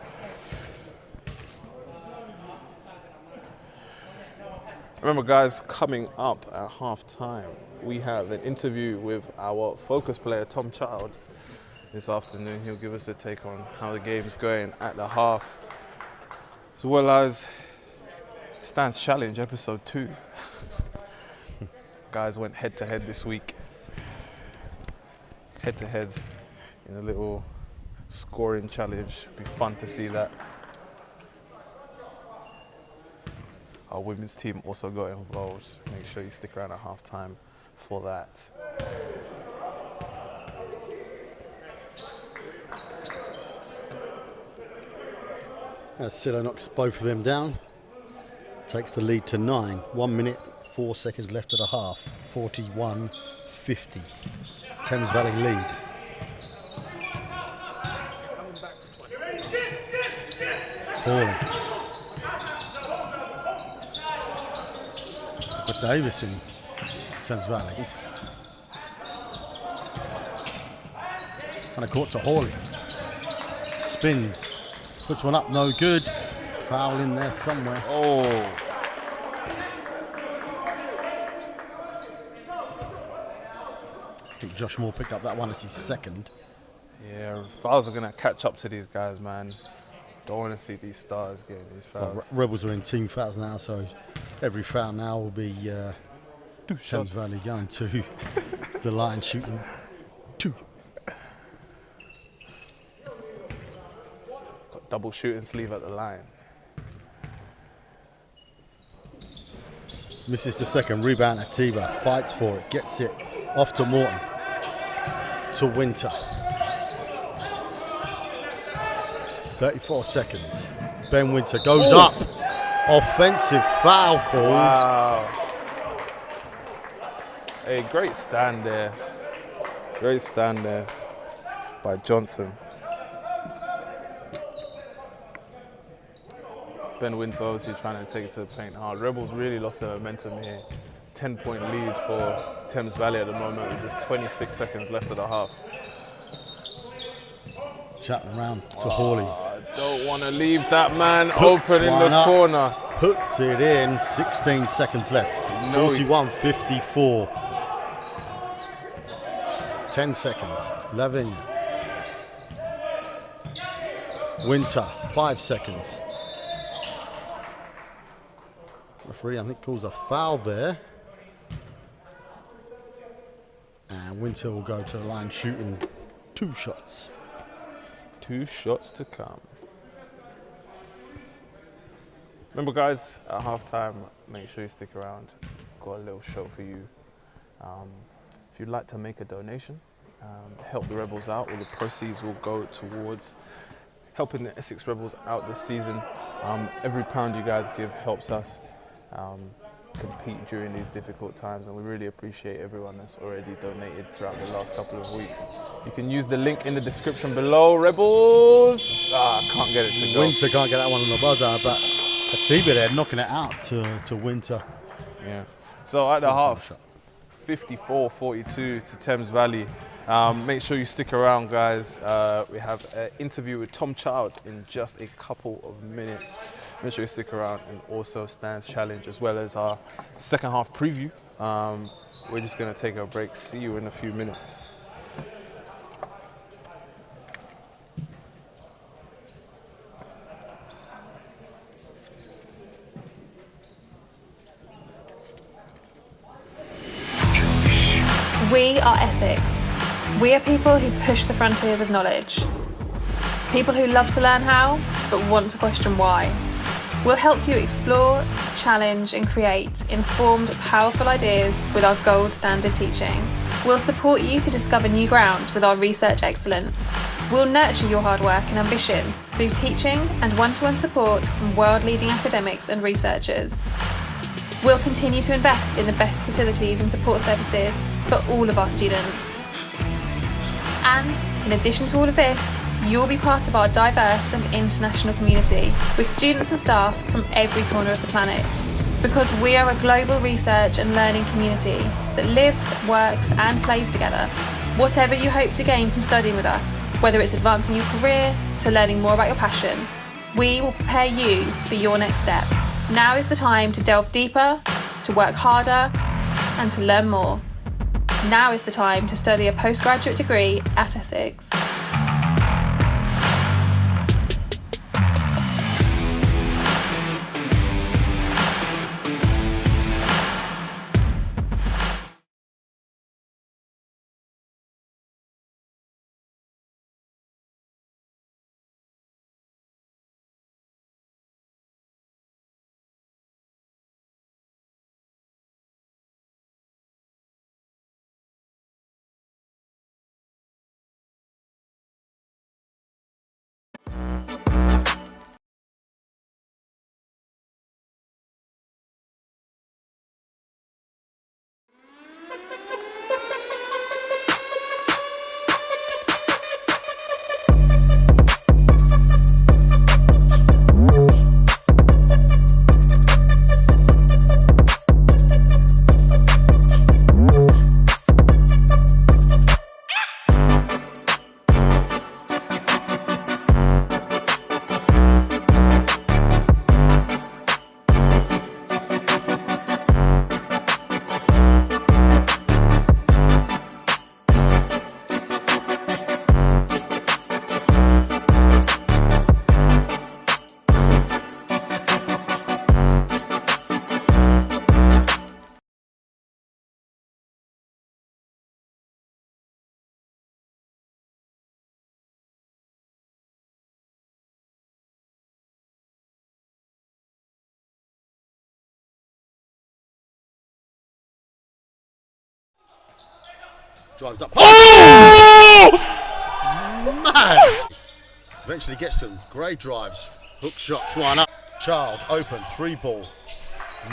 Remember, guys, coming up at half-time, we have an interview with our focus player, Tom Child. This afternoon, he'll give us a take on how the game's going at the half, as well as Stan's Challenge, episode 2. Guys went head-to-head this week. Head-to-head in a little scoring challenge. Be fun to see that. Our women's team also got involved. Make sure you stick around at half-time for that. As Silla knocks both of them down, takes the lead to 9. 1 minute, 4 seconds left of the half. 41-50. Thames Valley lead. Pauling. Got Davis in Thames Valley. And a court to Hawley. Spins. Puts one up, no good. Foul in there somewhere. Oh. I think Josh Moore picked up that one as his second. Yeah, fouls are going to catch up to these guys, man. Don't want to see these stars getting these fouls. Well, Rebels are in team fouls now, so every foul now will be Thames Valley going to the line shooting 2. Got double shooting sleeve at the line. Misses the second rebound. Atiba fights for it, gets it off to Morton, to Winter. 34 seconds. Ben Winter goes up. Offensive foul called. Wow. Hey, great stand there. Great stand there by Johnson. Ben Winter obviously trying to take it to the paint hard. Rebels really lost their momentum here. 10-point lead for Thames Valley at the moment with just 26 seconds left of the half. Chatting around to Hawley. I don't want to leave that man open in the corner. Puts it in, 16 seconds left. 41-54. 10 seconds, Lavinia. Winter, 5 seconds. Referee, I think, calls a foul there. And Winter will go to the line shooting 2 shots. 2 shots to come. Remember, guys, at halftime, make sure you stick around. Got a little show for you. If you'd like to make a donation, help the Rebels out, all the proceeds will go towards helping the Essex Rebels out this season. Every pound you guys give helps us compete during these difficult times, and we really appreciate everyone that's already donated throughout the last couple of weeks. You can use the link in the description below. Rebels! Can't get it to go. Winter can't get that one on the buzzer, but Atiba there knocking it out to Winter. Yeah. So at the half, 54-42 to Thames Valley. Make sure you stick around, guys. We have an interview with Tom Child in just a couple of minutes. Make sure you stick around, and also Stan's challenge, as well as our second half preview. We're just going to take a break. See you in a few minutes. We are Essex. We are people who push the frontiers of knowledge. People who love to learn how, but want to question why. We'll help you explore, challenge and create informed, powerful ideas with our gold standard teaching. We'll support you to discover new ground with our research excellence. We'll nurture your hard work and ambition through teaching and one-to-one support from world-leading academics and researchers. We'll continue to invest in the best facilities and support services for all of our students. And in addition to all of this, you'll be part of our diverse and international community with students and staff from every corner of the planet. Because we are a global research and learning community that lives, works and plays together. Whatever you hope to gain from studying with us, whether it's advancing your career to learning more about your passion, we will prepare you for your next step. Now is the time to delve deeper, to work harder and to learn more. Now is the time to study a postgraduate degree at Essex. Drives up. Oh! Man! Eventually gets to him. Gray drives. Hook shots. One up. Child open. 3 ball.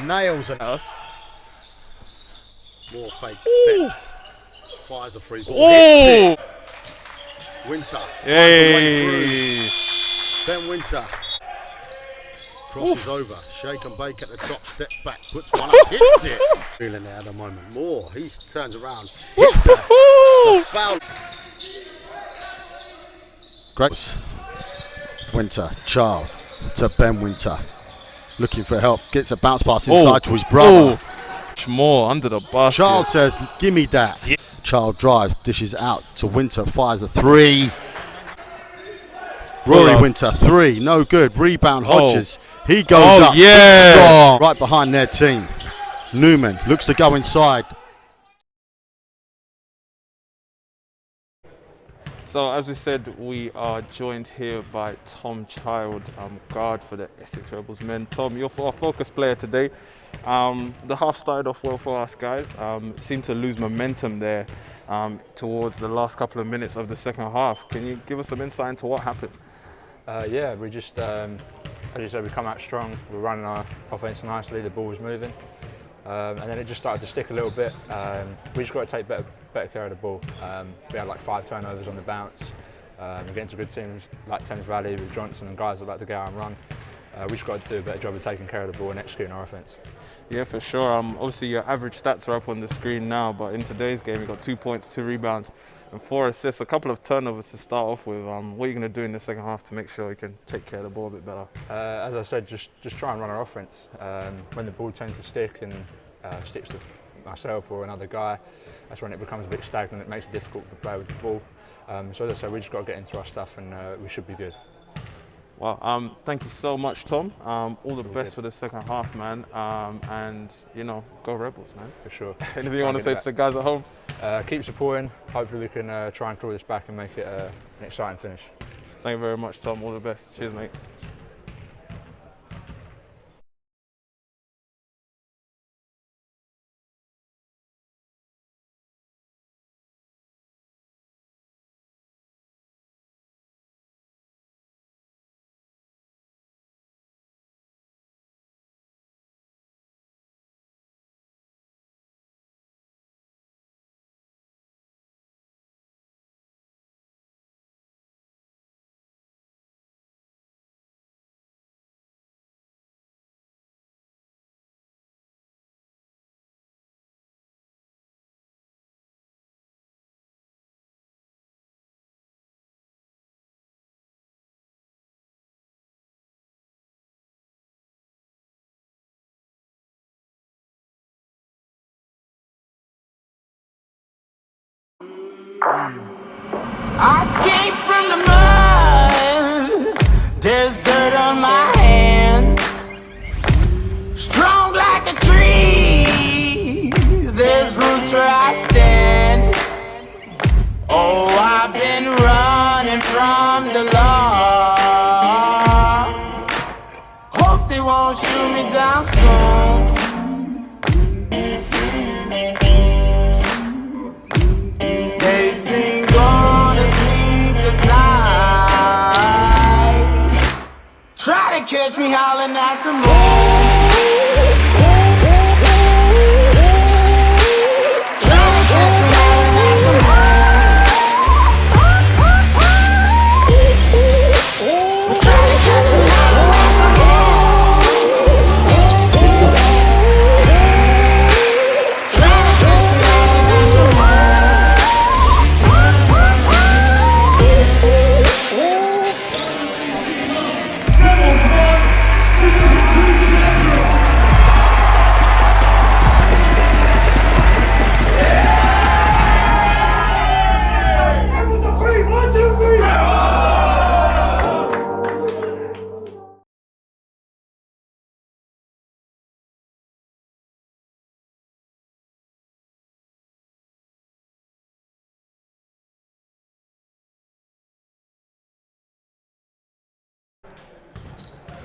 Nails it. More fake steps. Fires a 3 ball. Hits it. Winter. Finds a way through. Ben Winter. Crosses over. Shake and bake at the top. Step back. Puts one up. Hits it. Feeling there at the moment. Moore. He turns around. Hits the foul. Great. Winter. Child to Ben Winter. Looking for help. Gets a bounce pass inside to his brother. More under the basket. Child says, give me that. Yeah. Child drives. Dishes out to Winter. Fires a 3. Rory Winter, 3, no good. Rebound Hodges. He goes up. Yeah. Strong. Right behind their team. Newman looks to go inside. So as we said, we are joined here by Tom Child, guard for the Essex Rebels men. Tom, you're our focus player today. The half started off well for us guys. Seemed to lose momentum there towards the last couple of minutes of the second half. Can you give us some insight into what happened? Yeah, we just, as you said, we come out strong. We're running our offense nicely. The ball was moving, and then it just started to stick a little bit. We just got to take better care of the ball. We had like 5 turnovers on the bounce. We're getting to good teams like Thames Valley with Johnson and guys about to go out and run. We just got to do a better job of taking care of the ball and executing our offense. Yeah, for sure. Obviously, your average stats are up on the screen now, but in today's game, you got 2 points, 2 rebounds, and 4 assists. A couple of turnovers to start off with. What are you going to do in the second half to make sure you can take care of the ball a bit better? As I said, just try and run our offense. When the ball tends to stick and sticks to myself or another guy, that's when it becomes a bit stagnant. It makes it difficult to play with the ball. So as I said, we just got to get into our stuff and we should be good. Well, thank you so much, Tom. All the best for the second half, man. And, you know, go Rebels, man. For sure. Anything you want to say to the guys at home? Keep supporting. Hopefully we can try and claw this back and make it an exciting finish. Thank you very much, Tom. All the best. Cheers, mate. I came from the mud, there's dirt on my hands. Strong like a tree, there's roots where I stand. Oh, I've been running from the law. Hope they won't shoot me down soon. Catch me howling at the moon.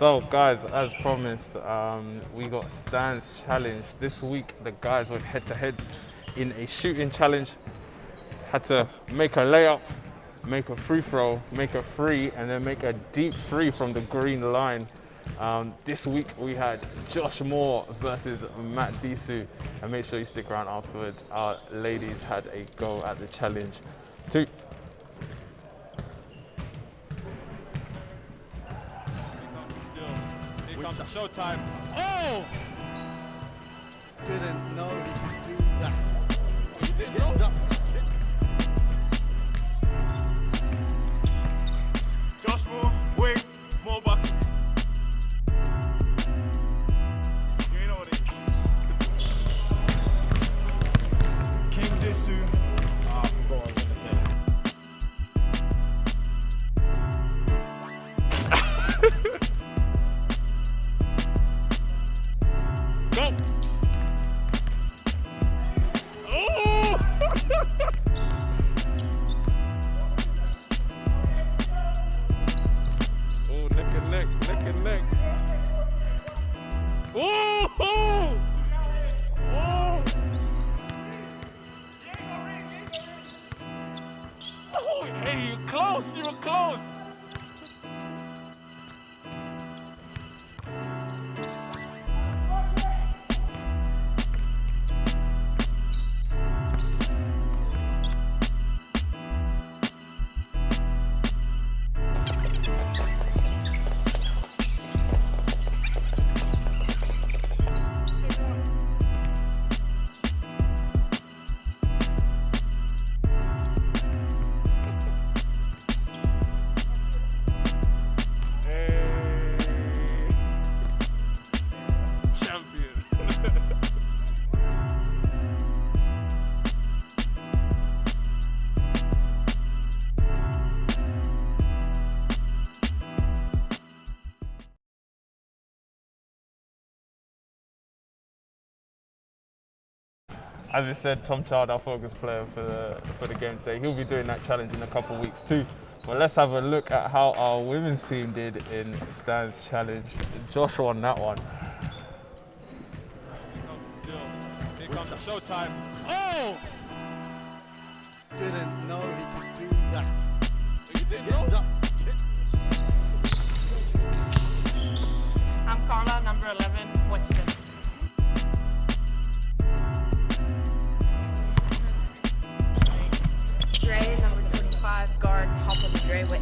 So guys, as promised, we got Stan's challenge. This week the guys went head to head in a shooting challenge. had to make a layup, make a free throw, make a free, and then make a deep three from the green line. This week we had Josh Moore versus Matt Disu, and make sure you stick around afterwards. Our ladies had a go at the challenge too. Here comes showtime. Oh! Didn't know he could do that. You didn't Gets know? up. Josh Moore, wait, more buckets. You know what it is. King Disu. Ah, I forgot what I was gonna say. Go! Oh! Oh, neck and neck, neck and neck. Oh! Oh! Oh! Hey, you're close, you were close. As I said, Tom Child, our focus player for the game today, he'll be doing that challenge in a couple of weeks too. But let's have a look at how our women's team did in Stan's challenge. Josh won that one. Here comes the showtime. Oh! Didn't know he could do that. You didn't Gets know? up. I'm Carla, number 11, Winston's. Dre, number 25, guard, hop on the Dre way.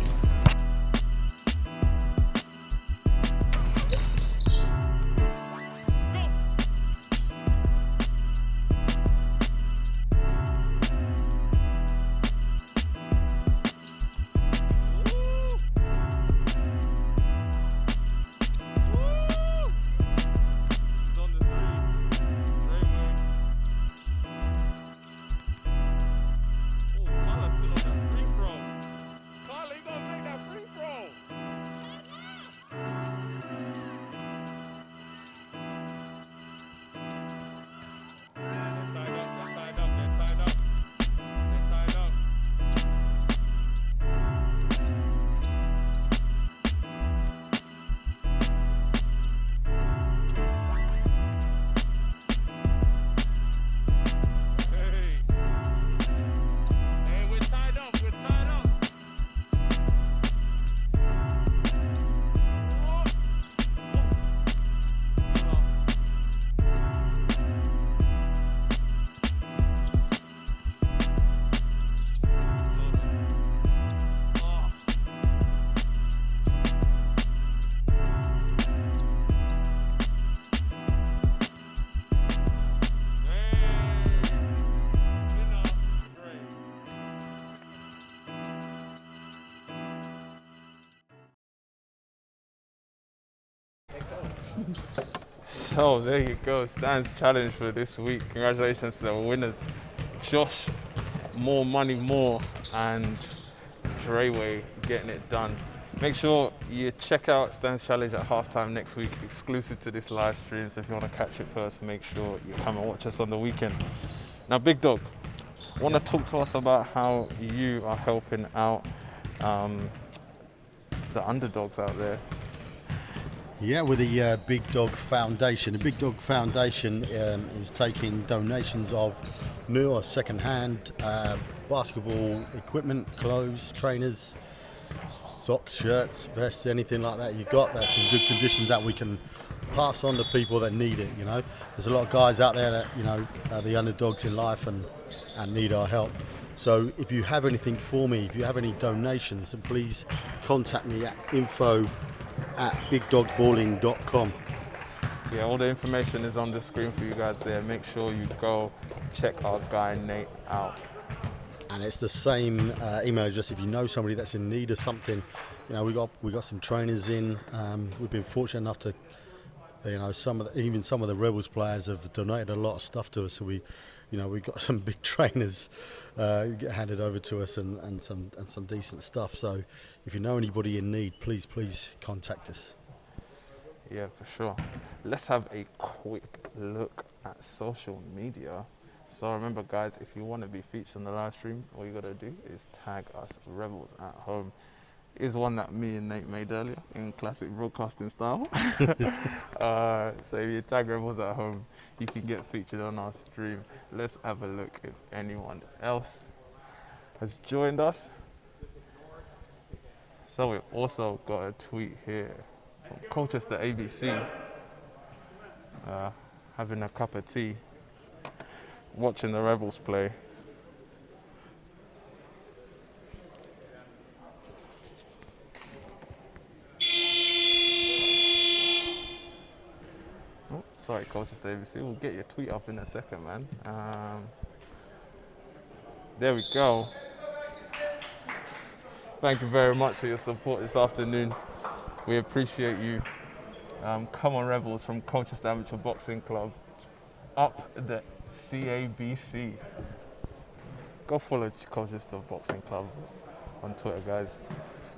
So there you go, Stan's challenge for this week. Congratulations to the winners, Josh, More Money More, and Dreyway getting it done. Make sure you check out Stan's challenge at halftime next week, exclusive to this live stream. So if you want to catch it first, make sure you come and watch us on the weekend. Now, Big Dog, want to talk to us about how you are helping out the underdogs out there? Yeah, with the Big Dog Foundation. The Big Dog Foundation is taking donations of new or second-hand basketball equipment, clothes, trainers, socks, shirts, vests, anything like that you got that's in good condition that we can pass on to people that need it. You know, there's a lot of guys out there that, you know, are the underdogs in life and need our help. So if you have anything for me, if you have any donations, then please contact me at info@bigdogballing.com. Yeah, all the information is on the screen for you guys there. Make sure you go check our guy Nate out. And it's the same email address if you know somebody that's in need of something. You know, we got some trainers in. We've been fortunate enough to, you know, even some of the Rebels players have donated a lot of stuff to us. So we got some big trainers get handed over to us and some decent stuff. So if you know anybody in need, please contact us. Yeah, for sure. Let's have a quick look at social media. So remember, guys, if you want to be featured on the live stream, all you got to do is tag us Rebels at Home. Is one that me and Nate made earlier in classic broadcasting style. So if you tag Rebels at Home, you can get featured on our stream. Let's have a look if anyone else has joined us. So we've also got a tweet here from Colchester ABC, having a cup of tea, watching the Rebels play. Oh, sorry, Colchester ABC. We'll get your tweet up in a second, man. There we go. Thank you very much for your support this afternoon. We appreciate you. Come on, Rebels from Colchester Amateur Boxing Club. Up the CABC. Go follow Colchester Boxing Club on Twitter, guys.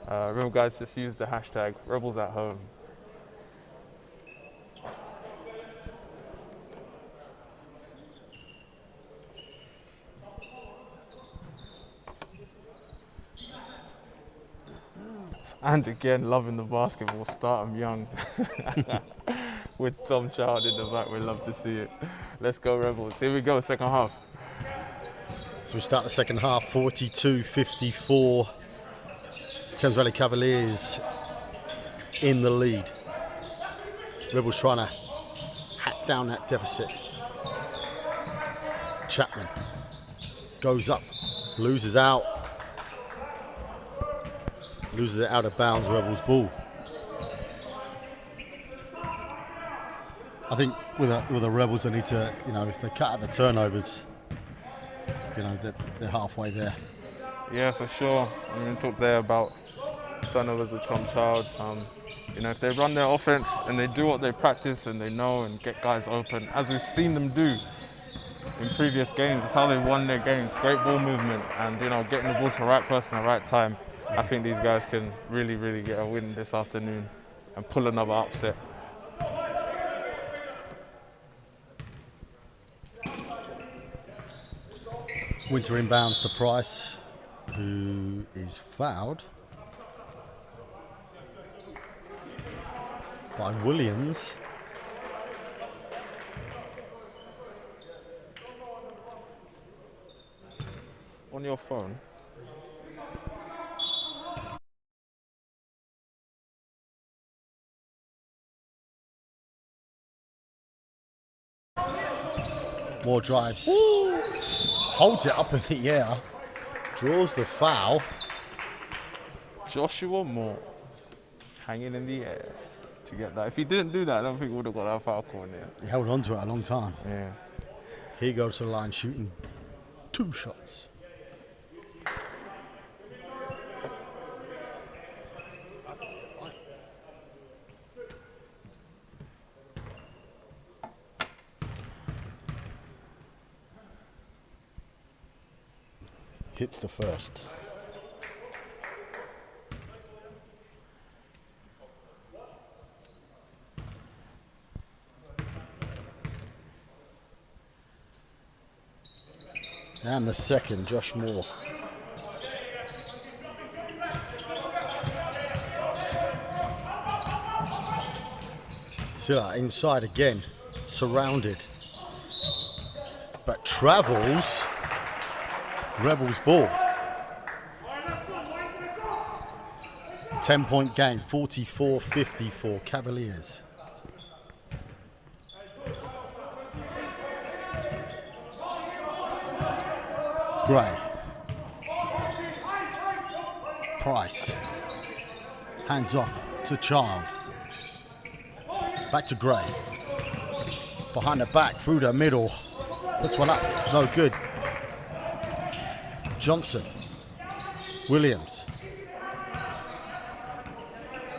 Remember, guys, just use the hashtag Rebels at Home. And again, loving the basketball, start 'em young. With Tom Child in the back, we love to see it. Let's go, Rebels. Here we go, second half. So we start the second half, 42-54. Thames Valley Cavaliers in the lead. Rebels trying to hack down that deficit. Chapman goes up, loses out. Loses it out of bounds, Rebels ball. I think with the Rebels, they need to, you know, if they cut out the turnovers, you know, they're halfway there. Yeah, for sure. I mean, talk there about turnovers with Tom Child. You know, if they run their offense and they do what they practice and they know and get guys open, as we've seen them do in previous games, it's how they won their games. Great ball movement and, you know, getting the ball to the right person at the right time. I think these guys can really get a win this afternoon and pull another upset. Winter inbounds to Price, who is fouled by Williams. On your phone. More drives. Ooh. Holds it up in the air. Draws the foul. Joshua Moore hanging in the air to get that. If he didn't do that, I don't think we would have got that foul call in there. He held on to it a long time. Yeah. He goes to the line shooting 2 shots. Hits the first. And the second, Josh Moore. Syrett inside again, surrounded, but travels. Rebels ball. 10-point game, 44-54, Cavaliers. Gray. Price. Hands off to Child. Back to Gray. Behind the back, through the middle. Puts one up, it's no good. Johnson. Williams.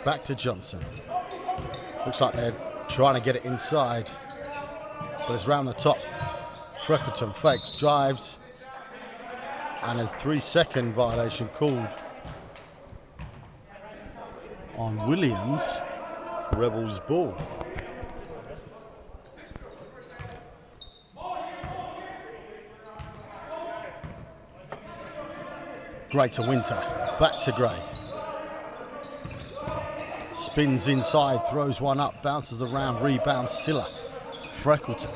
Back to Johnson. Looks like they're trying to get it inside, but it's round the top. Freckleton fakes, drives, and a 3-second violation called on Williams. Rebels ball. Gray to Winter, back to Gray. Spins inside, throws one up, bounces around, rebounds Silla. Freckleton.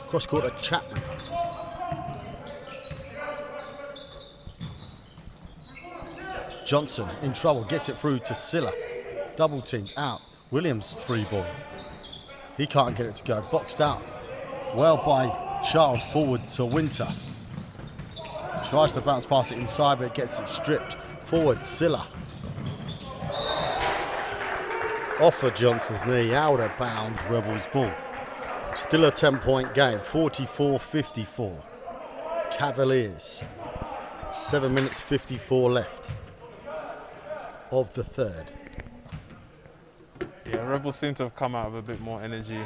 Cross court to Chapman. Johnson in trouble, gets it through to Silla. Double team out. Williams 3 ball. He can't get it to go. Boxed out. Well by Child, forward to Winter. Tries to bounce past it inside, but gets it stripped. Forward, Silla. Off of Johnson's knee, out of bounds, Rebels ball. Still a 10-point game, 44-54. Cavaliers. 7 minutes 54 left of the third. Yeah, Rebels seem to have come out with a bit more energy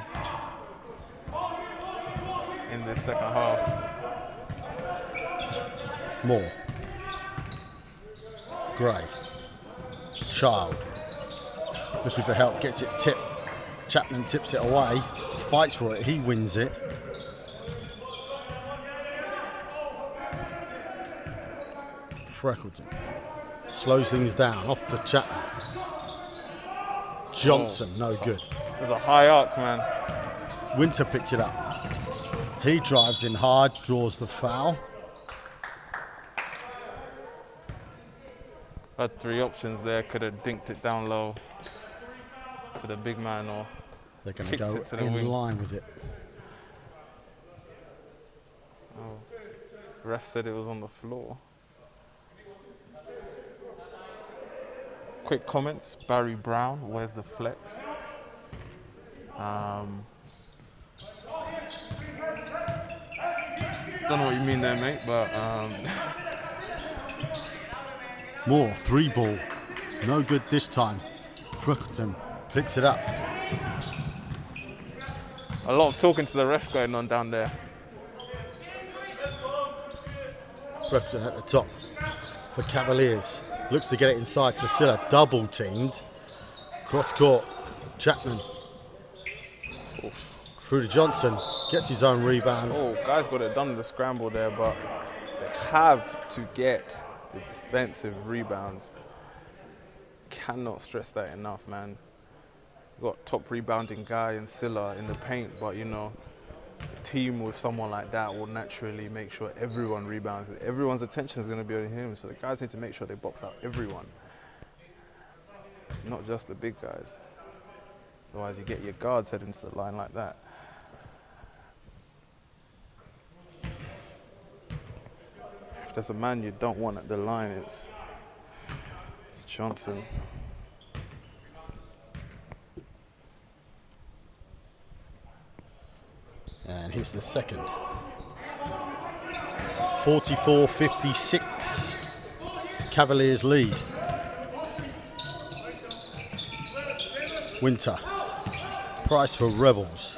in the second half. Moore. Gray. Child. Looking for help, gets it tipped. Chapman tips it away, fights for it, he wins it. Freckleton slows things down, off to Chapman. Johnson, no good. There's a high arc, man. Winter picks it up. He drives in hard, draws the foul. Had 3 options there, could have dinked it down low to the big man, or they're going to kicked go it to the in wing. line with it. Oh, ref said it was on the floor. Quick comments, Barry Brown, where's the flex? Don't know what you mean there, mate, but Moore, 3 ball, no good this time. Freckleton picks it up. a lot of talking to the refs going on down there. Freckleton at the top for Cavaliers. Looks to get it inside to Silla, double teamed. Cross court, Chapman. Through to Johnson, gets his own rebound. Oh, guys got it done with the scramble there, but they have to get the defensive rebounds. Cannot stress that enough, man. Got top rebounding guy in Silla in the paint, but you know, a team with someone like that will naturally make sure everyone rebounds. Everyone's attention is going to be on him, so the guys need to make sure they box out everyone, not just the big guys. Otherwise, you get your guards heading to the line like that. If there's a man you don't want at the line, it's Johnson. And here's the second. 44-56. Cavaliers lead. Winter. Price for Rebels.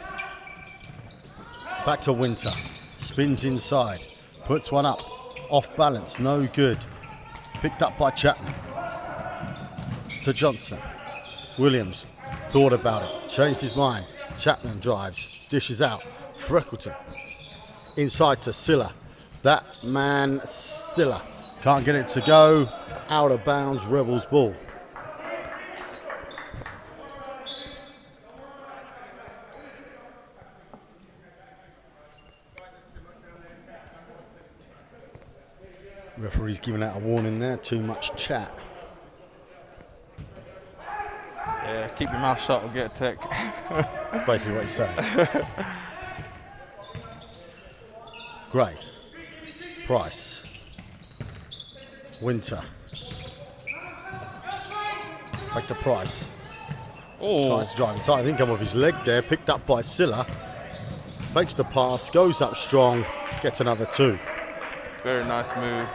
Back to Winter. Spins inside. Puts one up. Off balance. No good. Picked up by Chapman. To Johnson. Williams thought about it. Changed his mind. Chapman drives. Dishes out. Freckleton. Inside to Silla. That man, Silla. Can't get it to go. Out of bounds. Rebels ball. Referee's giving out a warning there, too much chat. Yeah, keep your mouth shut or get a tech. That's basically what he's saying. Gray, Price, Winter. Back to Price. Tries to drive inside. I think come off his leg there. Picked up by Silla. Fakes the pass, goes up strong, gets another 2. Very nice move.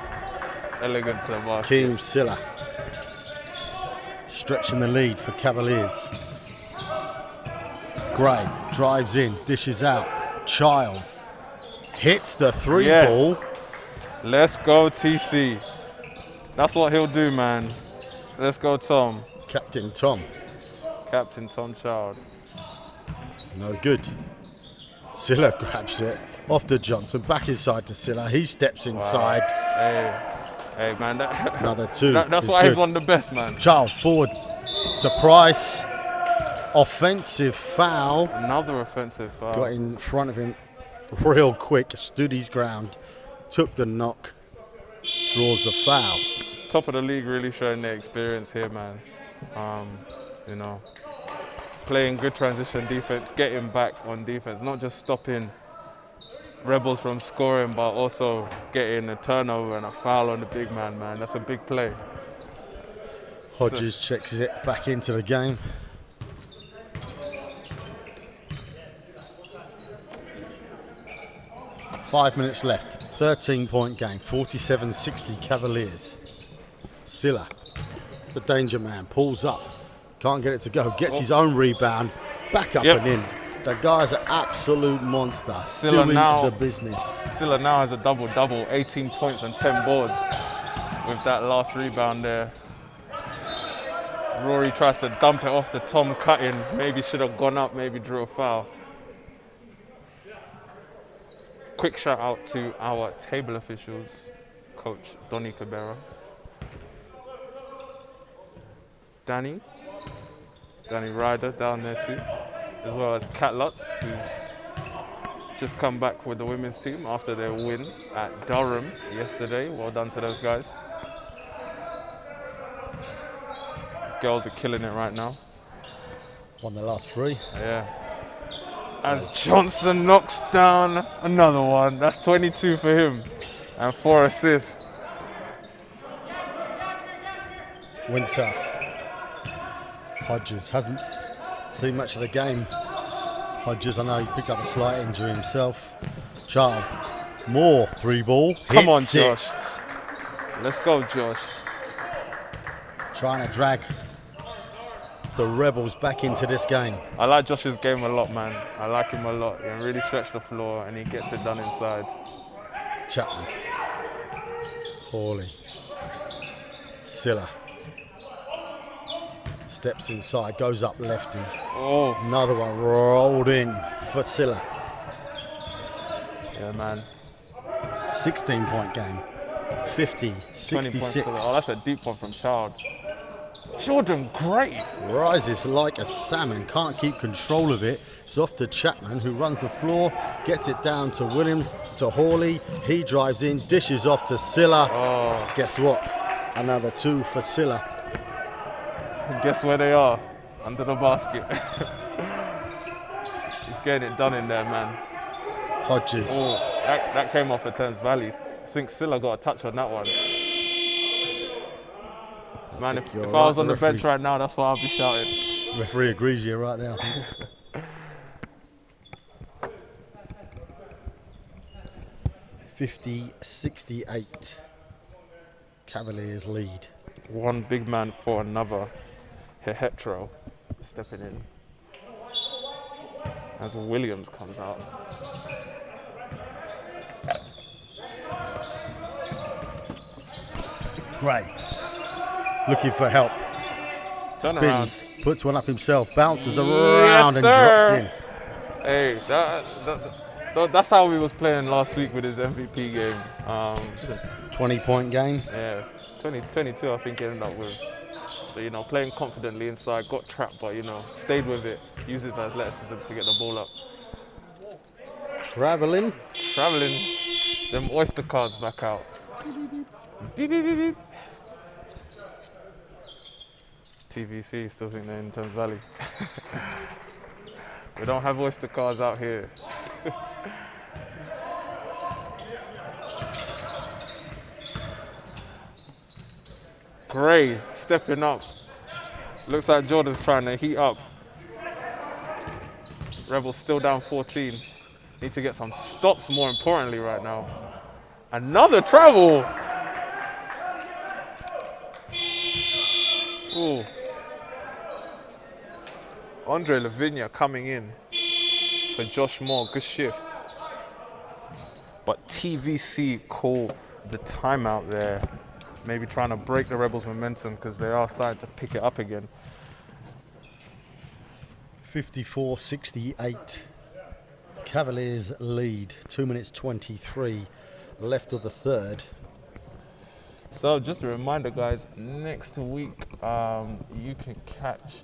Elegant to the basket. Keem Silla. Stretching the lead for Cavaliers. Gray drives in, dishes out. Child hits the 3 ball. Let's go, TC. That's what he'll do, man. Let's go, Tom. Captain Tom. Captain Tom Child. No good. Silla grabs it off to Johnson, back inside to Silla. He steps inside. Hey, man. Another 2. That's why he's one of the best, man. Child forward to Price. Offensive foul. Another offensive foul. Got in front of him real quick, stood his ground, took the knock, draws the foul. Top of the league, really showing their experience here, man. You know, playing good transition defense, getting back on defense, not just stopping Rebels from scoring, but also getting a turnover and a foul on the big man, man. That's a big play. Hodges checks it back into the game. Five minutes left, 13-point game, 47-60 Cavaliers. Silla, the danger man, pulls up, can't get it to go, gets his own rebound, back up and in. The guy's an absolute monster, Silla doing now, the business. Silla now has a double-double, 18 points and 10 boards with that last rebound there. Rory tries to dump it off to Tom cutting, maybe should have gone up, maybe drew a foul. Quick shout out to our table officials, Coach Donny Cabrera, Danny Ryder down there too, as well as Kat Lutz, who's just come back with the women's team after their win at Durham yesterday. Well done to those guys. Girls are killing it right now. Won the last 3. Yeah. As Johnson knocks down another one. That's 22 for him and 4 assists. Winter. Hodges hasn't seen much of the game. Hodges, I know he picked up a slight injury himself. Child, more 3-ball. Come on, Josh. Let's go, Josh. Trying to drag the Rebels back into this game. I like Josh's game a lot, man. I like him a lot. He can really stretch the floor and he gets it done inside. Chapman. Hawley. Silla. Steps inside, goes up lefty. Oh. Another one rolled in for Silla. Yeah, man. 16-point game. 50-66. Oh, that's a deep one from Child. Children, great. Rises like a salmon, can't keep control of it. It's off to Chapman, who runs the floor, gets it down to Williams, to Hawley. He drives in, dishes off to Silla. Oh. Guess what? Another 2 for Silla. Guess where they are? Under the basket. He's getting it done in there, man. Hodges. Oh, that came off at Thames Valley. I think Silla got a touch on that one. Man, if I was on the bench right now, that's what I'd be shouting. Referee agrees, you're right there. 50-68. Cavaliers lead. One big man for another. Hetero stepping in. As Williams comes out. Gray. Looking for help. Turn Spins, around. puts one up himself, bounces around and drops in. Hey, that's how we was playing last week with his MVP game. 20-point game. Yeah, 22 I think he ended up with. So, you know, playing confidently inside, got trapped, but, you know, stayed with it, used it for athleticism to get the ball up. Traveling. Them Oyster cards back out. Beep, beep, beep, beep. TVC still think they're in Thames Valley. We don't have Oyster cars out here. Gray stepping up. Looks like Jordan's trying to heat up. Rebels still down 14. Need to get some stops more importantly right now. Another travel. Ooh. Andre Lavinia coming in for Josh Moore. Good shift. But TVC call the timeout there. Maybe trying to break the Rebels' momentum because they are starting to pick it up again. 54-68. Cavaliers lead. 2 minutes 23 left of the third. So just a reminder, guys, next week you can catch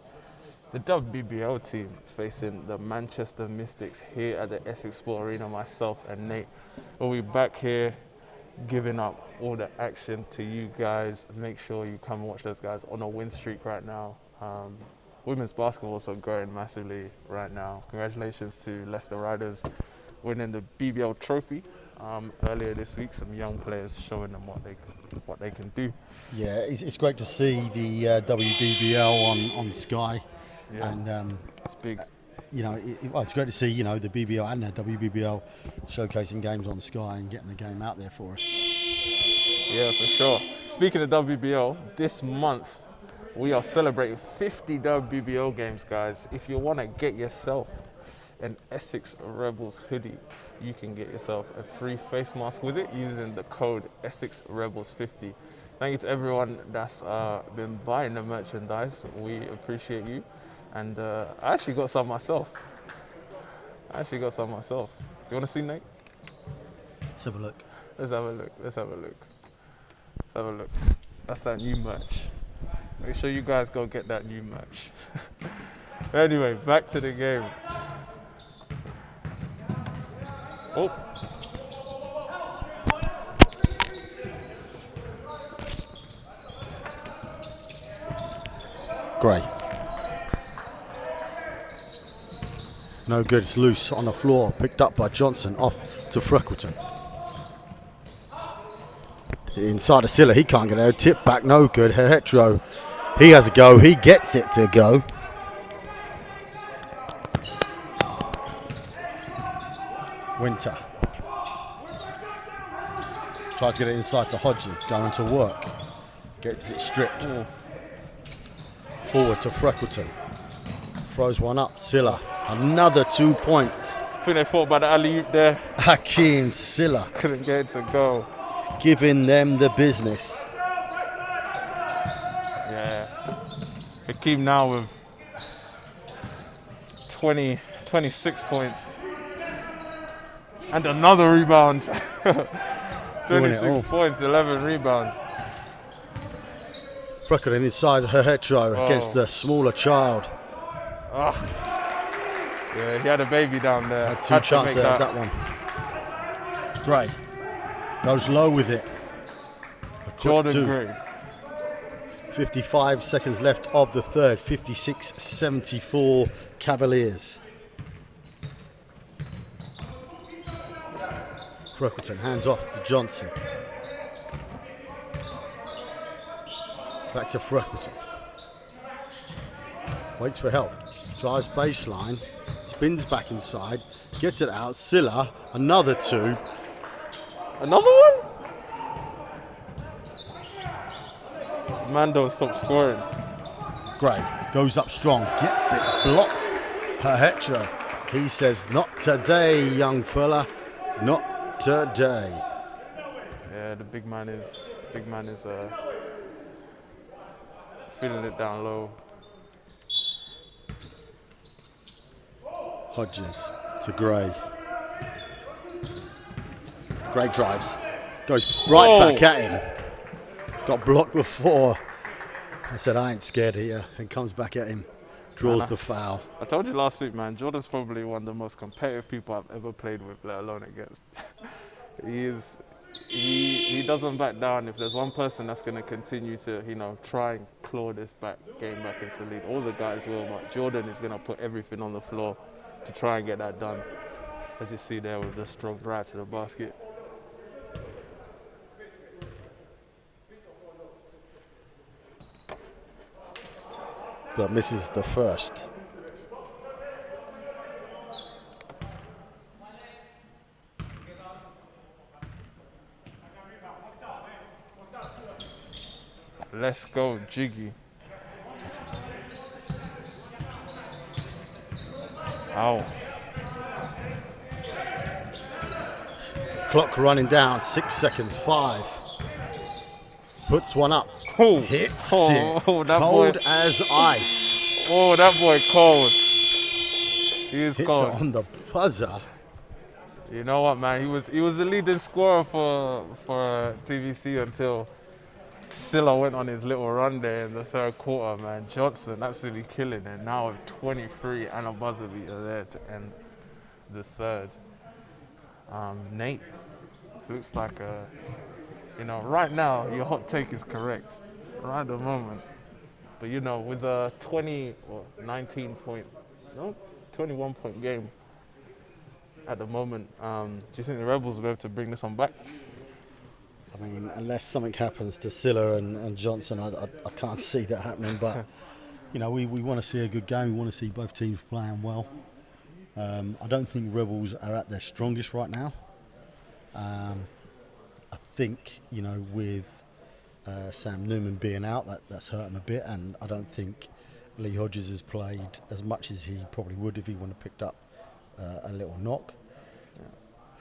the WBBL team facing the Manchester Mystics here at the Essex Sport Arena. Myself and Nate will be back here giving up all the action to you guys. Make sure you come and watch those guys on a win streak right now. Women's basketball also growing massively right now. Congratulations to Leicester Riders winning the BBL trophy earlier this week. Some young players showing them what they can do. Yeah, it's great to see the WBBL on Sky. Yeah, and it's big. You know, it's great to see, you know, the BBL and the WBBL showcasing games on Sky and getting the game out there for us. Yeah, for sure. Speaking of WBBL, this month we are celebrating 50 WBBL games, guys. If you want to get yourself an Essex Rebels hoodie, you can get yourself a free face mask with it using the code Essex Rebels 50. Thank you to everyone that's been buying the merchandise. We appreciate you. And I actually got some myself. You want to see, Nate? Let's have a look. Let's have a look. That's that new merch. Make sure you guys go get that new merch. Anyway, back to the game. Oh. Gray. No good, it's loose on the floor, picked up by Johnson, off to Freckleton. Inside of Silla, he can't get there, tip back, no good. Hetero, he has a go, he gets it to go. Winter. Tries to get it inside to Hodges, going to work. Gets it stripped. Ooh. Forward to Freckleton. Throws one up, Silla. Another 2 points. I think they thought about the alley-oop there. Hakeem Silla. Couldn't get it to go. Giving them the business. Yeah. Hakeem now with 26 points. And another rebound. 26 points, 11 rebounds. Freckleton inside her hetero against the smaller child. Oh. Yeah, he had a baby down there. Had two chances at that one. Gray goes low with it. Jordan Gray. 55 seconds left of the third. 56-74 Cavaliers. Freckleton hands off to Johnson. Back to Freckleton. Waits for help. Drives baseline. Spins back inside. Gets it out. Silla. Another two. Another one? Mando stopped scoring. Gray goes up strong. Gets it. Blocked. Her hetero. He says, not today, young fella. Not today. Yeah, the big man is feeling it down low. Hodges to Gray. Gray drives. Goes right back at him. Got blocked before. I said, I ain't scared here. And comes back at him. Draws the foul. I told you last week, man, Jordan's probably one of the most competitive people I've ever played with, let alone against. he doesn't back down. If there's one person that's going to continue to, try and claw this game back into the lead, all the guys will, but Jordan is going to put everything on the floor to try and get that done. As you see there with the strong drive to the basket. But misses the first. Let's go, Jiggy. Ow. Clock running down, 6 seconds, 5. Puts one up. Oh. Hits that it. Cold boy. as ice. Oh, that boy cold. He is Hits cold. it on the buzzer. You know what, man? He was the leading scorer for TVC until Silla went on his little run there in the third quarter, man. Johnson absolutely killing it. Now with 23 and a buzzer beater there to end the third. Nate, looks like right now your hot take is correct, right at the moment. But with a 21 point game at the moment, do you think the Rebels will be able to bring this one back? I mean, unless something happens to Silla and Johnson, I can't see that happening. But, we want to see a good game. We want to see both teams playing well. I don't think Rebels are at their strongest right now. I think, with Sam Newman being out, that's hurt him a bit. And I don't think Lee Hodges has played as much as he probably would if he would have picked up a little knock.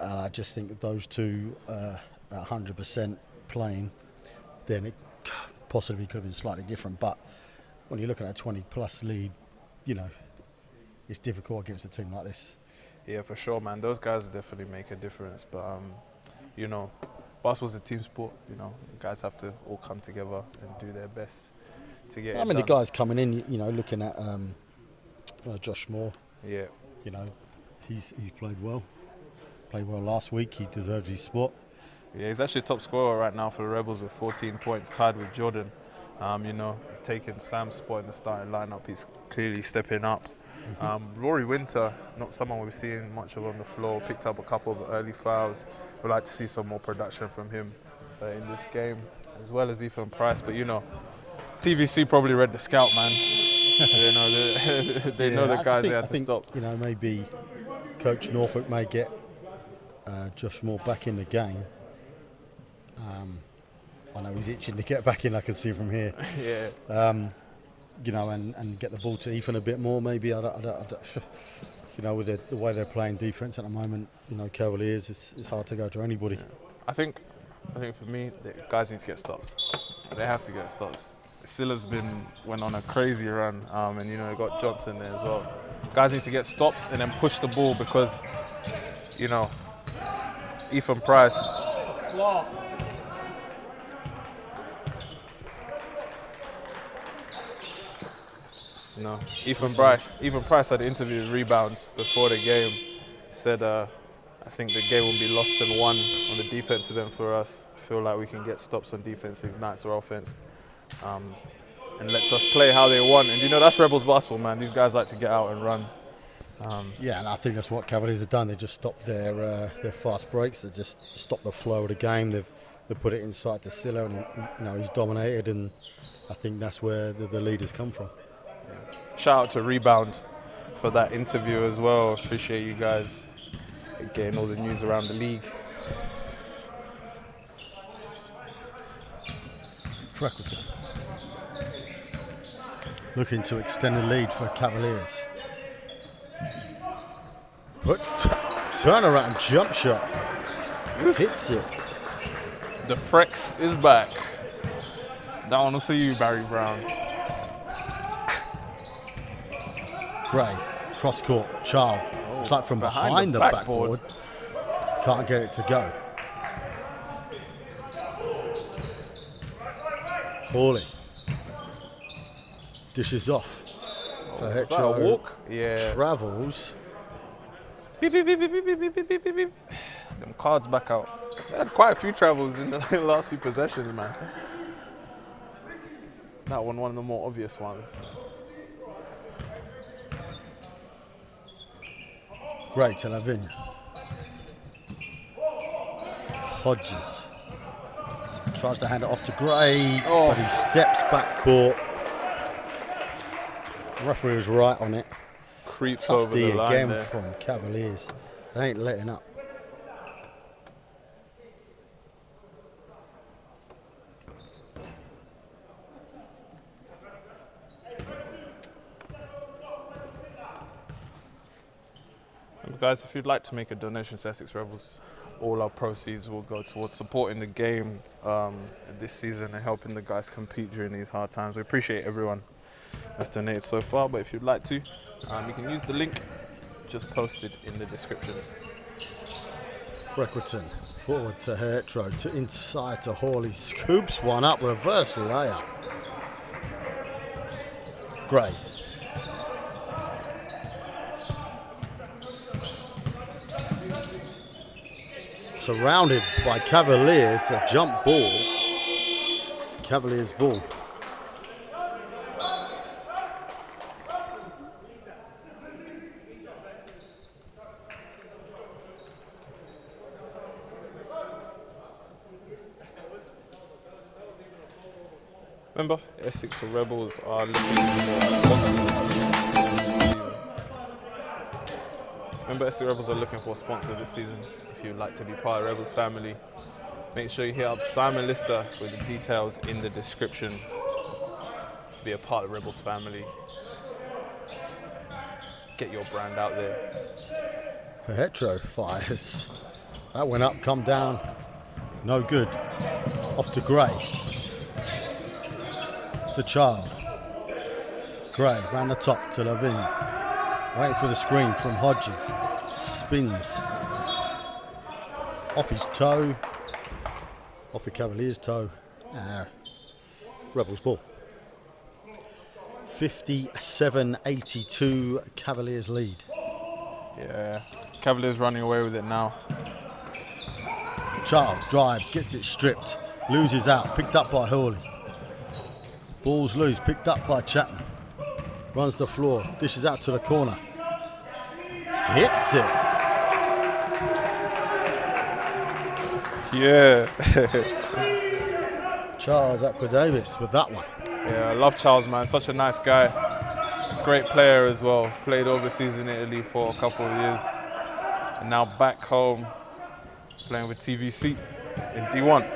I just think if those two 100% playing, then it possibly could have been slightly different. But when you look at a 20-plus lead, it's difficult against a team like this. Yeah, for sure, man. Those guys definitely make a difference. But, basketball's a team sport. Guys have to all come together and do their best to get it done. The guys coming in, looking at Josh Moore. Yeah. He's played well. Played well last week. He deserved his spot. Yeah, he's actually top scorer right now for the Rebels with 14 points, tied with Jordan. He's taking Sam's spot in the starting lineup. He's clearly stepping up. Rory Winter, not someone we've seen much of on the floor, picked up a couple of early fouls. We'd like to see some more production from him in this game, as well as Ethan Price. But TVC probably read the scout, man. they know the guys they had to stop. Maybe Coach Norfolk may get Josh Moore back in the game. I know he's itching to get back in. I can see from here. Yeah. And get the ball to Ethan a bit more. Maybe I don't with the way they're playing defense at the moment. Cavaliers, it's hard to go to anybody. Yeah. I think for me, the guys need to get stops. They have to get stops. Silla's went on a crazy run, and they got Johnson there as well. Guys need to get stops and then push the ball because, Ethan Price. Ethan Price had an interview with Rebound before the game. He said, I think the game will be lost in one on the defensive end for us. I feel like we can get stops on defense, ignites our offense, and lets us play how they want. And that's Rebels basketball, man. These guys like to get out and run. And I think that's what Cavaliers have done. They just stopped their fast breaks. They just stopped the flow of the game. They've put it inside to Silla, and he's dominated. And I think that's where the leaders come from. Shout out to Rebound for that interview as well. Appreciate you guys getting all the news around the league. Freckleton looking to extend the lead for Cavaliers. Puts turnaround jump shot. Hits it. The Frex is back. That one will see you, Barry Brown. Gray, cross court, Child. It's like from behind the backboard. Can't get it to go. Hawley dishes off. Is that a walk? Yeah. Travels. Beep, beep, beep, beep, beep, beep, beep, beep, beep. The them cards back out. They had quite a few travels in the last few possessions, man. That one of the more obvious ones. Great to Lavinia. Hodges tries to hand it off to Gray, but he steps back court. The referee was right on it. Creeps Tough over the line again there. from Cavaliers. They ain't letting up. Guys, if you'd like to make a donation to Essex Rebels, all our proceeds will go towards supporting the game this season and helping the guys compete during these hard times. We appreciate everyone that's donated so far, but if you'd like to, you can use the link just posted in the description. Freckleton forward to Hertro, to inside to Hawley, scoops one up, reverse layup. Gray. Surrounded by Cavaliers, a jump ball. Cavaliers ball. Remember, Essex Rebels are looking for sponsors. Remember, Essex Rebels are looking for sponsors this season. If you'd like to be part of Rebels family, make sure you hit up Simon Lister with the details in the description to be a part of Rebels family. Get your brand out there. Hetero fires. That went up, come down. No good. Off to Gray. To Child. Gray round the top to Lavinia. Waiting for the screen from Hodges. Spins. Off his toe. Off the Cavaliers' toe. Rebels ball. 57-82 Cavaliers lead. Yeah, Cavaliers running away with it now. Child drives, gets it stripped, loses out, picked up by Hawley. Ball's loose, picked up by Chapman. Runs the floor, dishes out to the corner. Hits it. Yeah. Charles Aquadavis with that one. Yeah, I love Charles, man. Such a nice guy. Great player as well. Played overseas in Italy for a couple of years. And now back home playing with TVC in D1.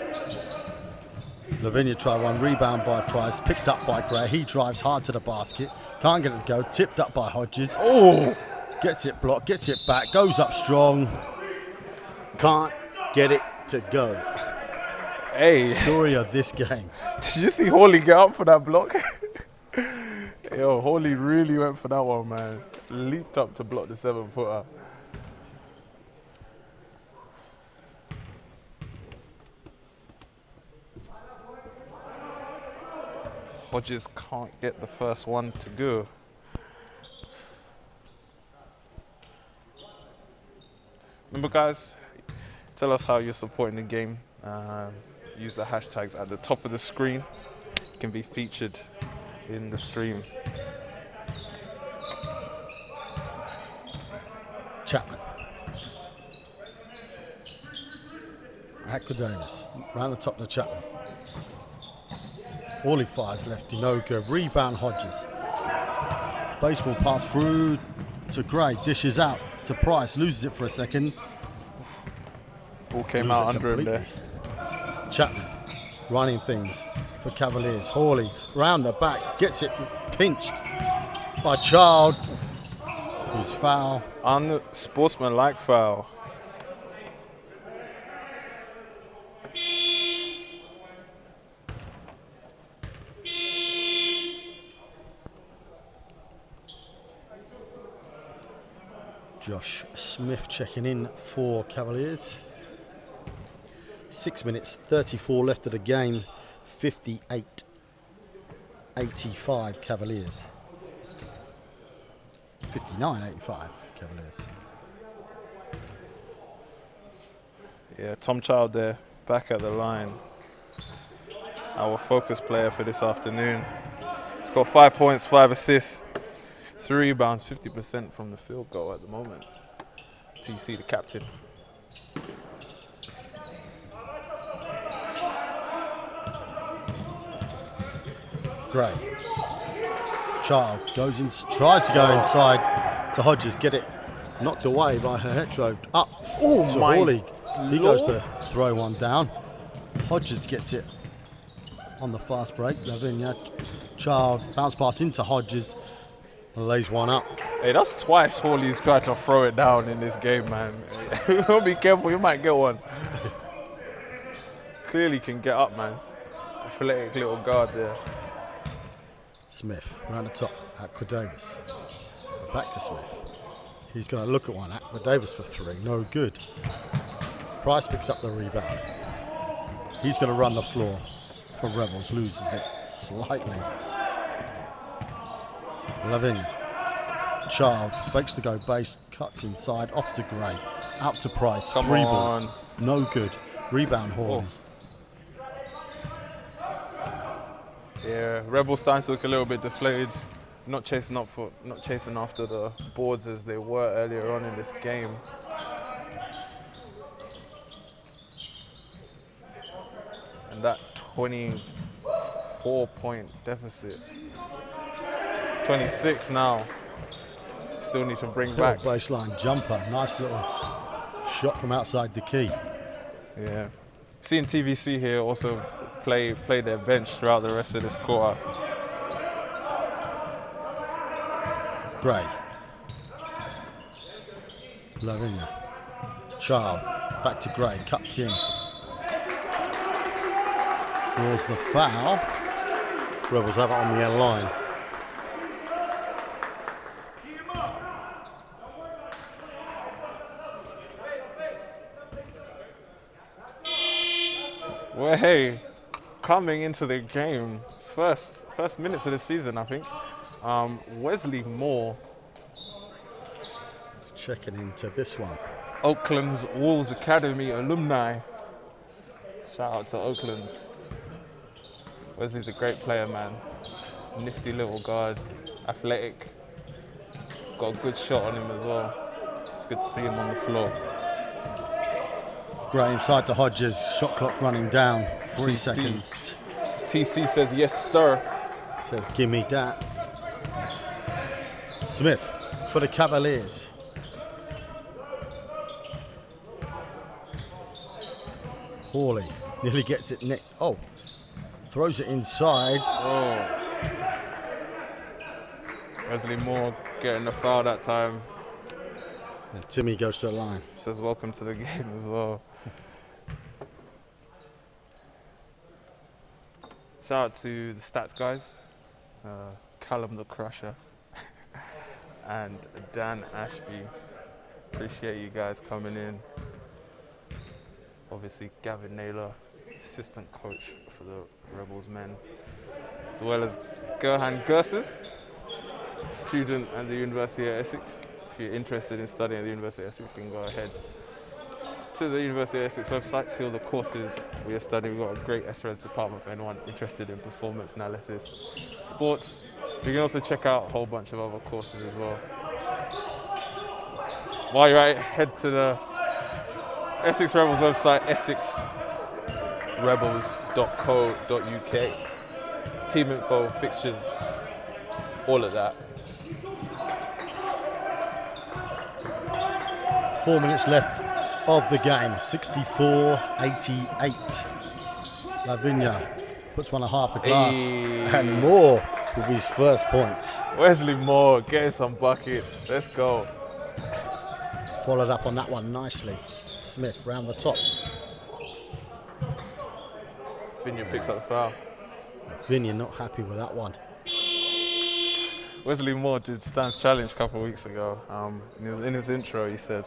Lavinia tried one, rebound by Price, picked up by Gray. He drives hard to the basket. Can't get it to go, tipped up by Hodges. Oh! Gets it blocked, gets it back, goes up strong. Can't get it to go. Hey. Story of this game. Did you see Hawley get up for that block? Yo, Hawley really went for that one, man. Leaped up to block the 7-footer. Hodges can't get the first one to go. Remember, guys, tell us how you're supporting the game. Use the hashtags at the top of the screen. It can be featured in the stream. Chapman. Aquadavis. Round the top to Chapman. Hawley fires lefty, no good. Rebound Hodges. Baseball pass through to Gray. Dishes out to Price. Loses it for a second. Ball came out under him there. Chapman running things for Cavaliers. Hawley round the back. Gets it pinched by Child. Who's foul. Unsportsmanlike foul. Josh Smith checking in for Cavaliers. 6 minutes 34 left of the game. 58-85 Cavaliers. 59-85 Cavaliers. Yeah, Tom Child there, back at the line. Our focus player for this afternoon. He's got 5 points, 5 assists, 3 rebounds, 50% from the field goal at the moment. TC, the captain. Gray. Child goes in, tries to go inside to Hodges, get it knocked away by her hetero. Up to Hawley. He goes to throw one down. Hodges gets it on the fast break. Lavinia. Child bounce pass into Hodges. Lays one up. Hey, that's twice Hawley's tried to throw it down in this game, man. Be careful, you might get one. Clearly can get up, man. Athletic little guard there. Smith around the top. Aqua Davis. Back to Smith. He's going to look at one. Aqua Davis for 3. No good. Price picks up the rebound. He's going to run the floor for Rebels. Loses it slightly. Lavinia. Child fakes to go base. Cuts inside. Off to Gray. Out to Price. Come 3 on. ball. No good. Rebound Hawley. Yeah, Rebels starting to look a little bit deflated. Not chasing after the boards as they were earlier on in this game. And that 24-point deficit. 26 now. Still need to bring back. Baseline jumper. Nice little shot from outside the key. Yeah. Seeing TVC here also play their bench throughout the rest of this quarter. Gray. Lavinia. Child. Back to Gray. Cuts in. Draws the foul. Rebels have it on the end line. Well, hey, coming into the game, first minutes of the season, I think, Wesley Moore. Checking into this one. Oakland's Wolves Academy alumni. Shout out to Oakland's. Wesley's a great player, man. Nifty little guard, athletic. Got a good shot on him as well. It's good to see him on the floor. Gray inside to Hodges. Shot clock running down. 3 TC. seconds. TC says, yes, sir. Says, give me that. Smith for the Cavaliers. Hawley nearly gets it. Nick. Oh, throws it inside. Oh. Wesley Moore getting the foul that time. And Timmy goes to the line. Says, welcome to the game as well. Shout out to the stats guys, Callum the Crusher and Dan Ashby. Appreciate you guys coming in. Obviously Gavin Naylor, assistant coach for the Rebels men, as well as Gerhan Gerses, student at the University of Essex. If you're interested in studying at the University of Essex, you can go ahead to the University of Essex website, see all the courses we are studying. We've got a great SRS department for anyone interested in performance analysis, sports. You can also check out a whole bunch of other courses as well. While you're at it, head to the Essex Rebels website, essexrebels.co.uk. Team info, fixtures, all of that. 4 minutes left of the game, 64-88. Lavinia puts one at half the glass, and Moore with his first points. Wesley Moore getting some buckets. Let's go. Followed up on that one nicely. Smith round the top. Vinya picks up the foul. Vinya not happy with that one. Wesley Moore did Stan's challenge a couple of weeks ago. In his intro, he said,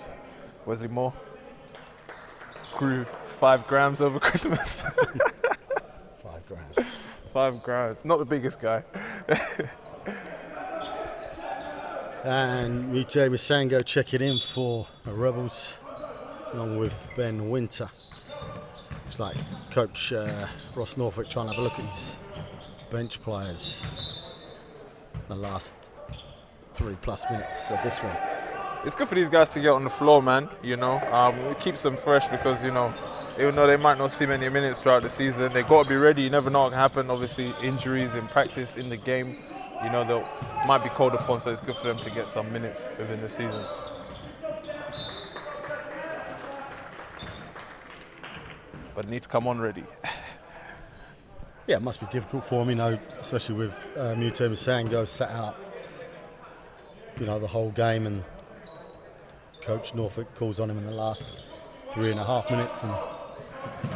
Wesley Moore grew 5 grams over Christmas. 5 grams. 5 grams. Not the biggest guy. And Mute Masango checking in for the Rebels. along with Ben Winter. It's like Coach Ross Norfolk trying to have a look at his bench players the last 3+ minutes of this one. It's good for these guys to get on the floor, man. You know, it keeps them fresh because, you know, even though they might not see many minutes throughout the season, they got to be ready. You never know what can happen. Obviously, injuries in practice, in the game, you know, they might be called upon, so it's good for them to get some minutes within the season. But need to come on ready. Yeah, it must be difficult for him, you know, especially with Mute Masango sat out, you know, the whole game, and Coach Norfolk calls on him in the last 3.5 minutes, and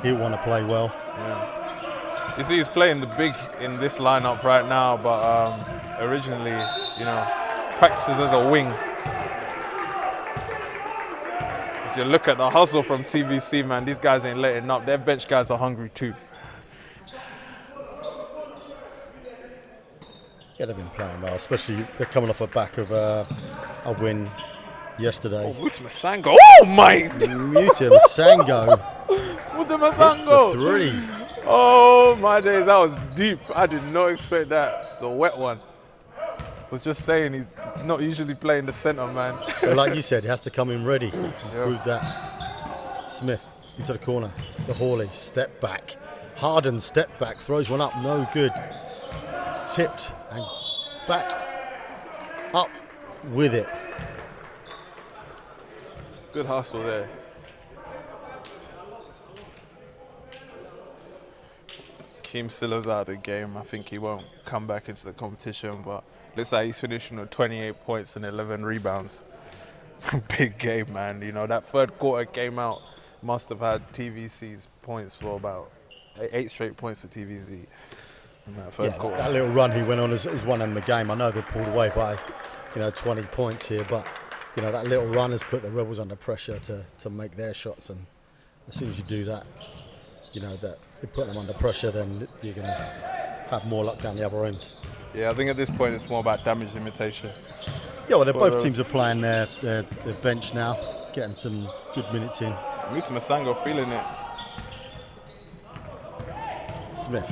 he'll want to play well. Yeah. You see, he's playing the big in this lineup right now, but originally, you know, practices as a wing. As you look at the hustle from TVC, man, these guys ain't letting up. Their bench guys are hungry too. Yeah, they've been playing well, especially they're coming off the back of a win yesterday. Oh, Mute Masango. Oh, my! Mute Masango. Mute Masango. Hits the 3. Oh, my days, that was deep. I did not expect that. It's a wet one. Was just saying he's not usually playing the centre, man. But like you said, he has to come in ready. He's proved that. Smith into the corner to Hawley, step back. Harden, step back, throws one up, no good. Tipped and back up with it. Good hustle there. Keem Siller's out of the game. I think he won't come back into the competition, but looks like he's finishing with 28 points and 11 rebounds. Big game, man. You know, that third quarter came out, must have had TVC's points for about 8 straight points for TVC. That little run he went on is one in the game. I know they pulled away by, 20 points here, but that little run has put the Rebels under pressure to make their shots, and as soon as you do that, that you put them under pressure, then you're going to have more luck down the other end. Yeah, I think at this point it's more about damage limitation. Yeah, well, both teams are playing their bench now, getting some good minutes in. Mute Masango feeling it. Smith.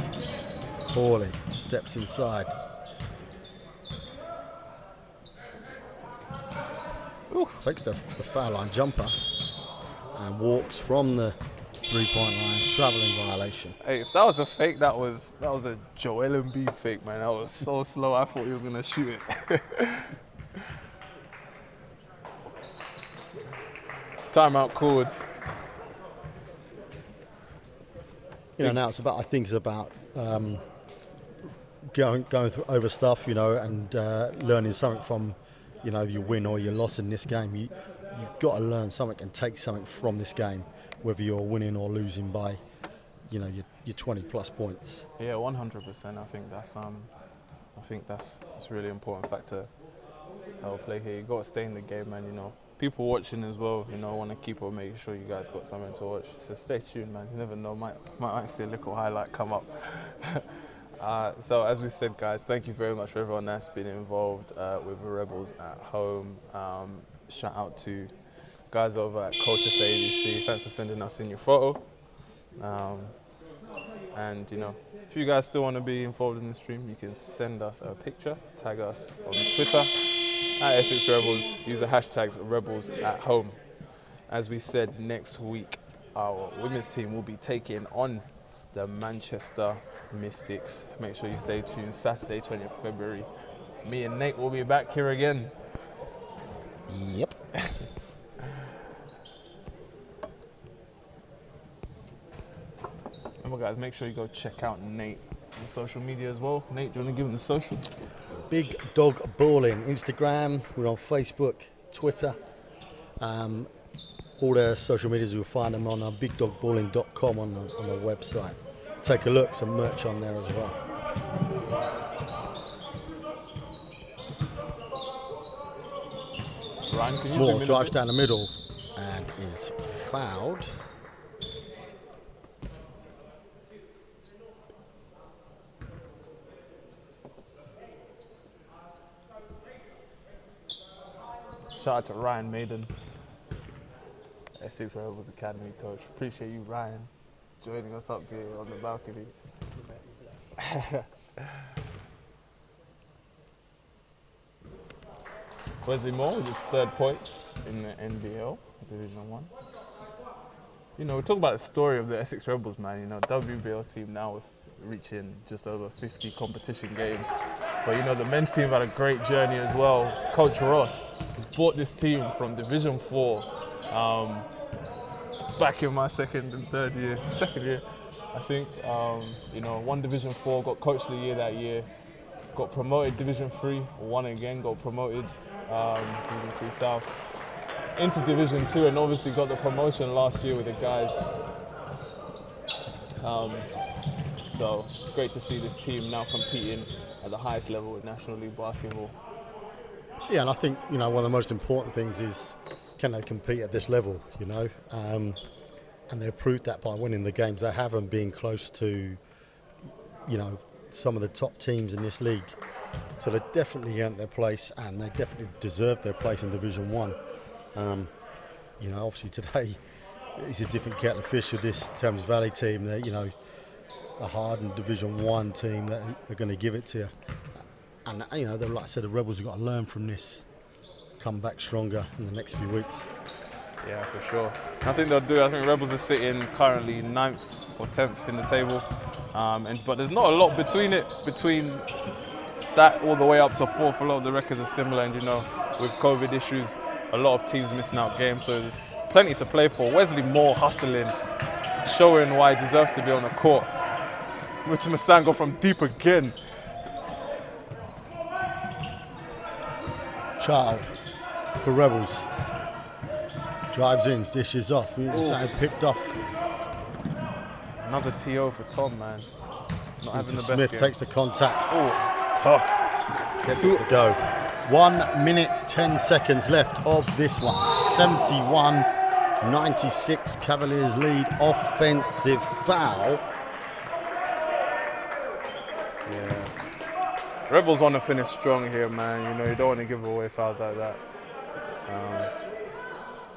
Hawley steps inside. Ooh, fakes the foul line jumper and walks from the 3-point line, travelling violation. Hey, if that was a fake, that was a Joel Embiid fake, man. That was so slow. I thought he was gonna shoot it. Timeout called. Now it's about. I think it's about. Going through over stuff, and learning something from, your win or your loss in this game. You've got to learn something and take something from this game, whether you're winning or losing by, your 20+ points. Yeah, 100%. I think that's a really important factor. I'll play here. You got to stay in the game, man. People watching as well. Want to keep on making sure you guys got something to watch. So stay tuned, man. You never know. Might see a little highlight come up. So as we said, guys, thank you very much for everyone that's been involved with the Rebels at home. Shout out to guys over at Colchester ABC. Thanks for sending us in your photo. And if you guys still want to be involved in the stream, you can send us a picture, tag us on Twitter at Essex Rebels. Use the hashtags Rebels at home. As we said, next week our women's team will be taking on the Manchester Mystics. Make sure you stay tuned. Saturday, 20th February. Me and Nate will be back here again. Yep. Remember, guys, make sure you go check out Nate on social media as well. Nate, do you want to give him the social? Big Dog Ballin, Instagram. We're on Facebook, Twitter. All their social medias, you'll find them on bigdogballin.com on the website. Take a look, some merch on there as well. Ryan, can you Moore drives down the middle and is fouled. Shout out to Ryan Maiden. Essex Rebels Academy coach. Appreciate you, Ryan, joining us up here on the balcony. Wesley Moore with his 3rd points in the NBL, Division 1. You know, we talk about the story of the Essex Rebels, man. You know, WBL team now with reaching just over 50 competition games. But, you know, the men's team had a great journey as well. Coach Ross has brought this team from Division 4 back in my second year, I think. You know, won Division 4, got Coach of the Year that year, got promoted Division 3, won again, got promoted Division 3 South into Division 2, and obviously got the promotion last year with the guys. So it's great to see this team now competing at the highest level with National League basketball. Yeah, and I think, you know, one of the most important things is, can they compete at this level, you know? And they've proved that by winning the games they have and being close to, you know, some of the top teams in this league. So they definitely earned their place, and they definitely deserve their place in Division 1. You know, obviously today it's a different kettle of fish with this Thames Valley team. They're, you know, a hardened Division 1 team that are going to give it to you. And, you know, like I said, the Rebels have got to learn from this, come back stronger in the next few weeks. Yeah, for sure. I think they'll do. I think Rebels are sitting currently 9th or 10th in the table. But there's not a lot between that all the way up to 4th. A lot of the records are similar, and, you know, with COVID issues, a lot of teams missing out games, so there's plenty to play for. Wesley Moore hustling, showing why he deserves to be on the court. Mucha Masango from deep again. Child for Rebels. Drives in, dishes off. Something picked off. Another TO for Tom, man. Not having the best Smith game. takes the contact. Oh, tough. Gets it to go. 1 minute, 10 seconds left of this one. 71-96, Cavaliers lead. Offensive foul. Yeah. Rebels want to finish strong here, man. You know, you don't want to give away fouls like that.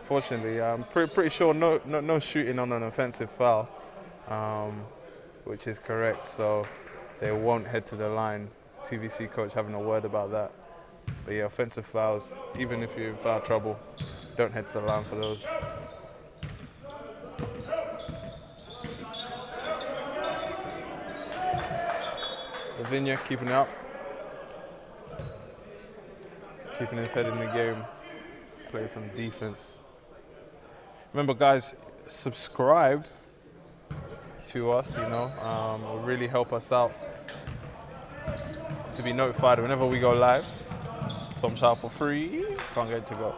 Fortunately, I'm pretty sure no shooting on an offensive foul, which is correct. So they won't head to the line. TVC coach having a word about that. But yeah, offensive fouls, even if you're in foul trouble, don't head to the line for those. Lavinia keeping it up. Keeping his head in the game. Play some defense. Remember, guys, subscribe to us, you know. It will really help us out to be notified whenever we go live. Tom Shout for free. Can't get it to go.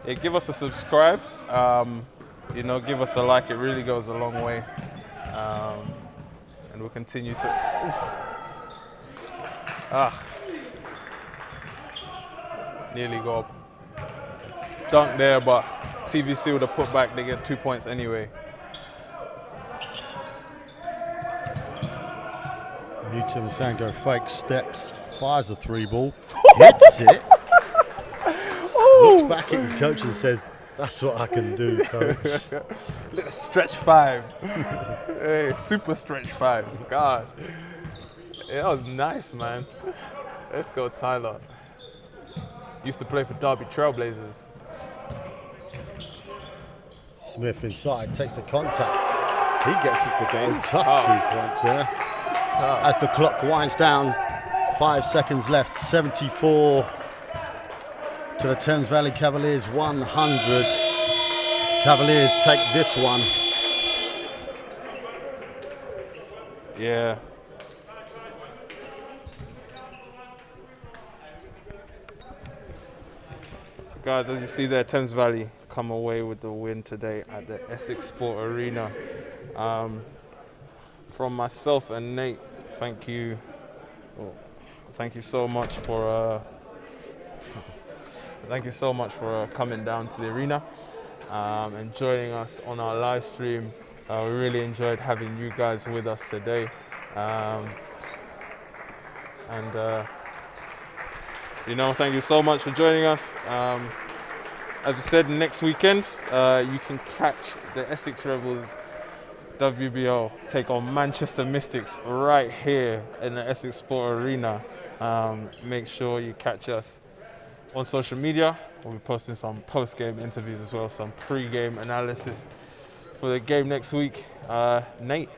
Yeah, give us a subscribe. You know, give us a like. It really goes a long way. And we'll continue to. Nearly got dunk there, but TVC would have put back. They get 2 points anyway. Muta Masango fake steps, fires a 3-ball, hits it, looks back at his coach and says, "That's what I can do, coach." Little stretch 5. Hey, super stretch 5. God. Yeah, that was nice, man. Let's go, Tyler. Used to play for Derby Trailblazers. Smith inside, takes the contact. He gets it to go. Tough 2 points there. As the clock winds down, 5 seconds left, 74 to the Thames Valley Cavaliers, 100. Cavaliers take this one. Yeah. So guys, as you see there, Thames Valley come away with the win today at the Essex Sport Arena. From myself and Nate, thank you so much for coming down to the arena and joining us on our live stream. We really enjoyed having you guys with us today, you know, thank you so much for joining us. as we said, next weekend you can catch the Essex Rebels WBO take on Manchester Mystics right here in the Essex Sport Arena. Make sure you catch us on social media. We'll be posting some post-game interviews as well, some pre-game analysis for the game next week. Nate,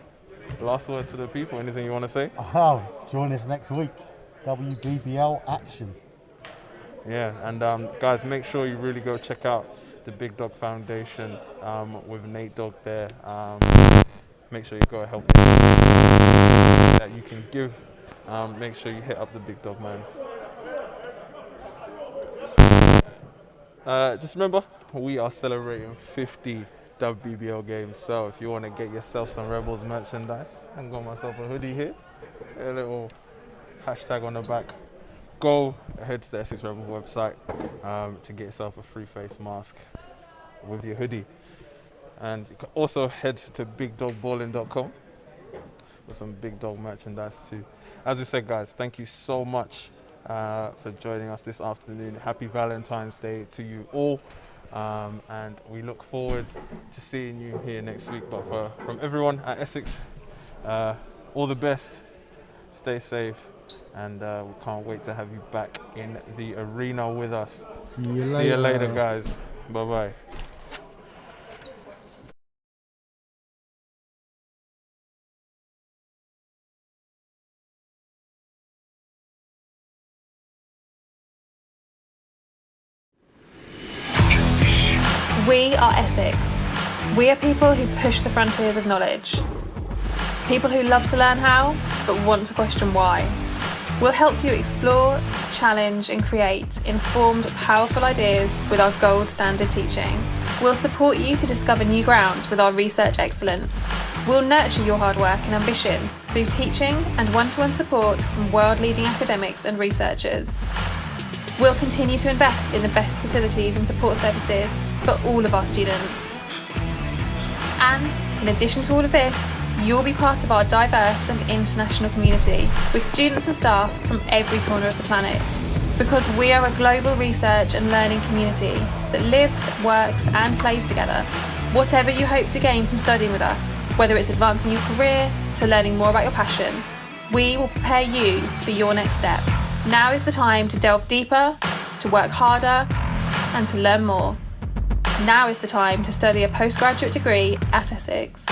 last words to the people. Anything you want to say? Join us next week. WBBL action. Yeah, and guys, make sure you really go check out the Big Dog Foundation with Nate Dogg there. Make sure you go help them that you can give. Make sure you hit up the Big Dog man. Just remember, we are celebrating 50 WBL games, so if you want to get yourself some Rebels merchandise, I've got myself a hoodie here, a little hashtag on the back. Go ahead to the Essex Rebels website to get yourself a free face mask with your hoodie. And you can also head to bigdogballin.com for some Big Dog merchandise too. As we said, guys, thank you so much for joining us this afternoon. Happy Valentine's Day to you all. And we look forward to seeing you here next week. But from everyone at Essex, all the best, stay safe, and we can't wait to have you back in the arena with us. See you later, guys. Bye-bye. We are Essex. We are people who push the frontiers of knowledge. People who love to learn how, but want to question why. We'll help you explore, challenge and create informed, powerful ideas with our gold standard teaching. We'll support you to discover new ground with our research excellence. We'll nurture your hard work and ambition through teaching and one-to-one support from world-leading academics and researchers. We'll continue to invest in the best facilities and support services for all of our students. And in addition to all of this, you'll be part of our diverse and international community with students and staff from every corner of the planet. Because we are a global research and learning community that lives, works and plays together. Whatever you hope to gain from studying with us, whether it's advancing your career to learning more about your passion, we will prepare you for your next step. Now is the time to delve deeper, to work harder, and to learn more. Now is the time to study a postgraduate degree at Essex.